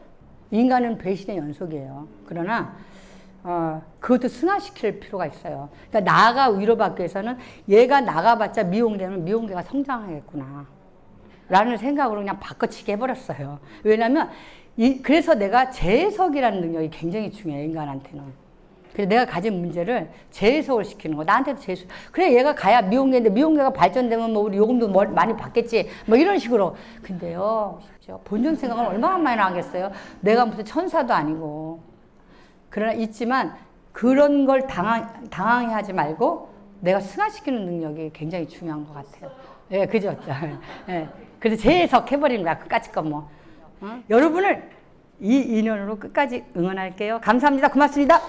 인간은 배신의 연속이에요. 그러나 그것도 승화시킬 필요가 있어요. 그러니까 나가 위로받기 위해서는 얘가 나가봤자 미용되면 미용계가 성장하겠구나 라는 생각으로 그냥 바꿔치기 해버렸어요. 왜냐면 그래서 내가 재해석이라는 능력이 굉장히 중요해요. 인간한테는. 그래서 내가 가진 문제를 재해석을 시키는 거. 나한테도 재해석. 그래 얘가 가야 미용계인데 미용계가 발전되면 뭐 우리 요금도 많이 받겠지. 뭐 이런 식으로. 근데요. 본전 생각은 얼마나 많이 나겠어요. 내가 무슨 천사도 아니고. 그러나 있지만 그런 걸 당황해 하지 말고 내가 승화시키는 능력이 굉장히 중요한 것 같아요. 예, 그죠? 예. 그래서 재해석 해버리는 거야. 끝까지 건 뭐. 여러분을 이 인연으로 끝까지 응원할게요. 감사합니다. 고맙습니다.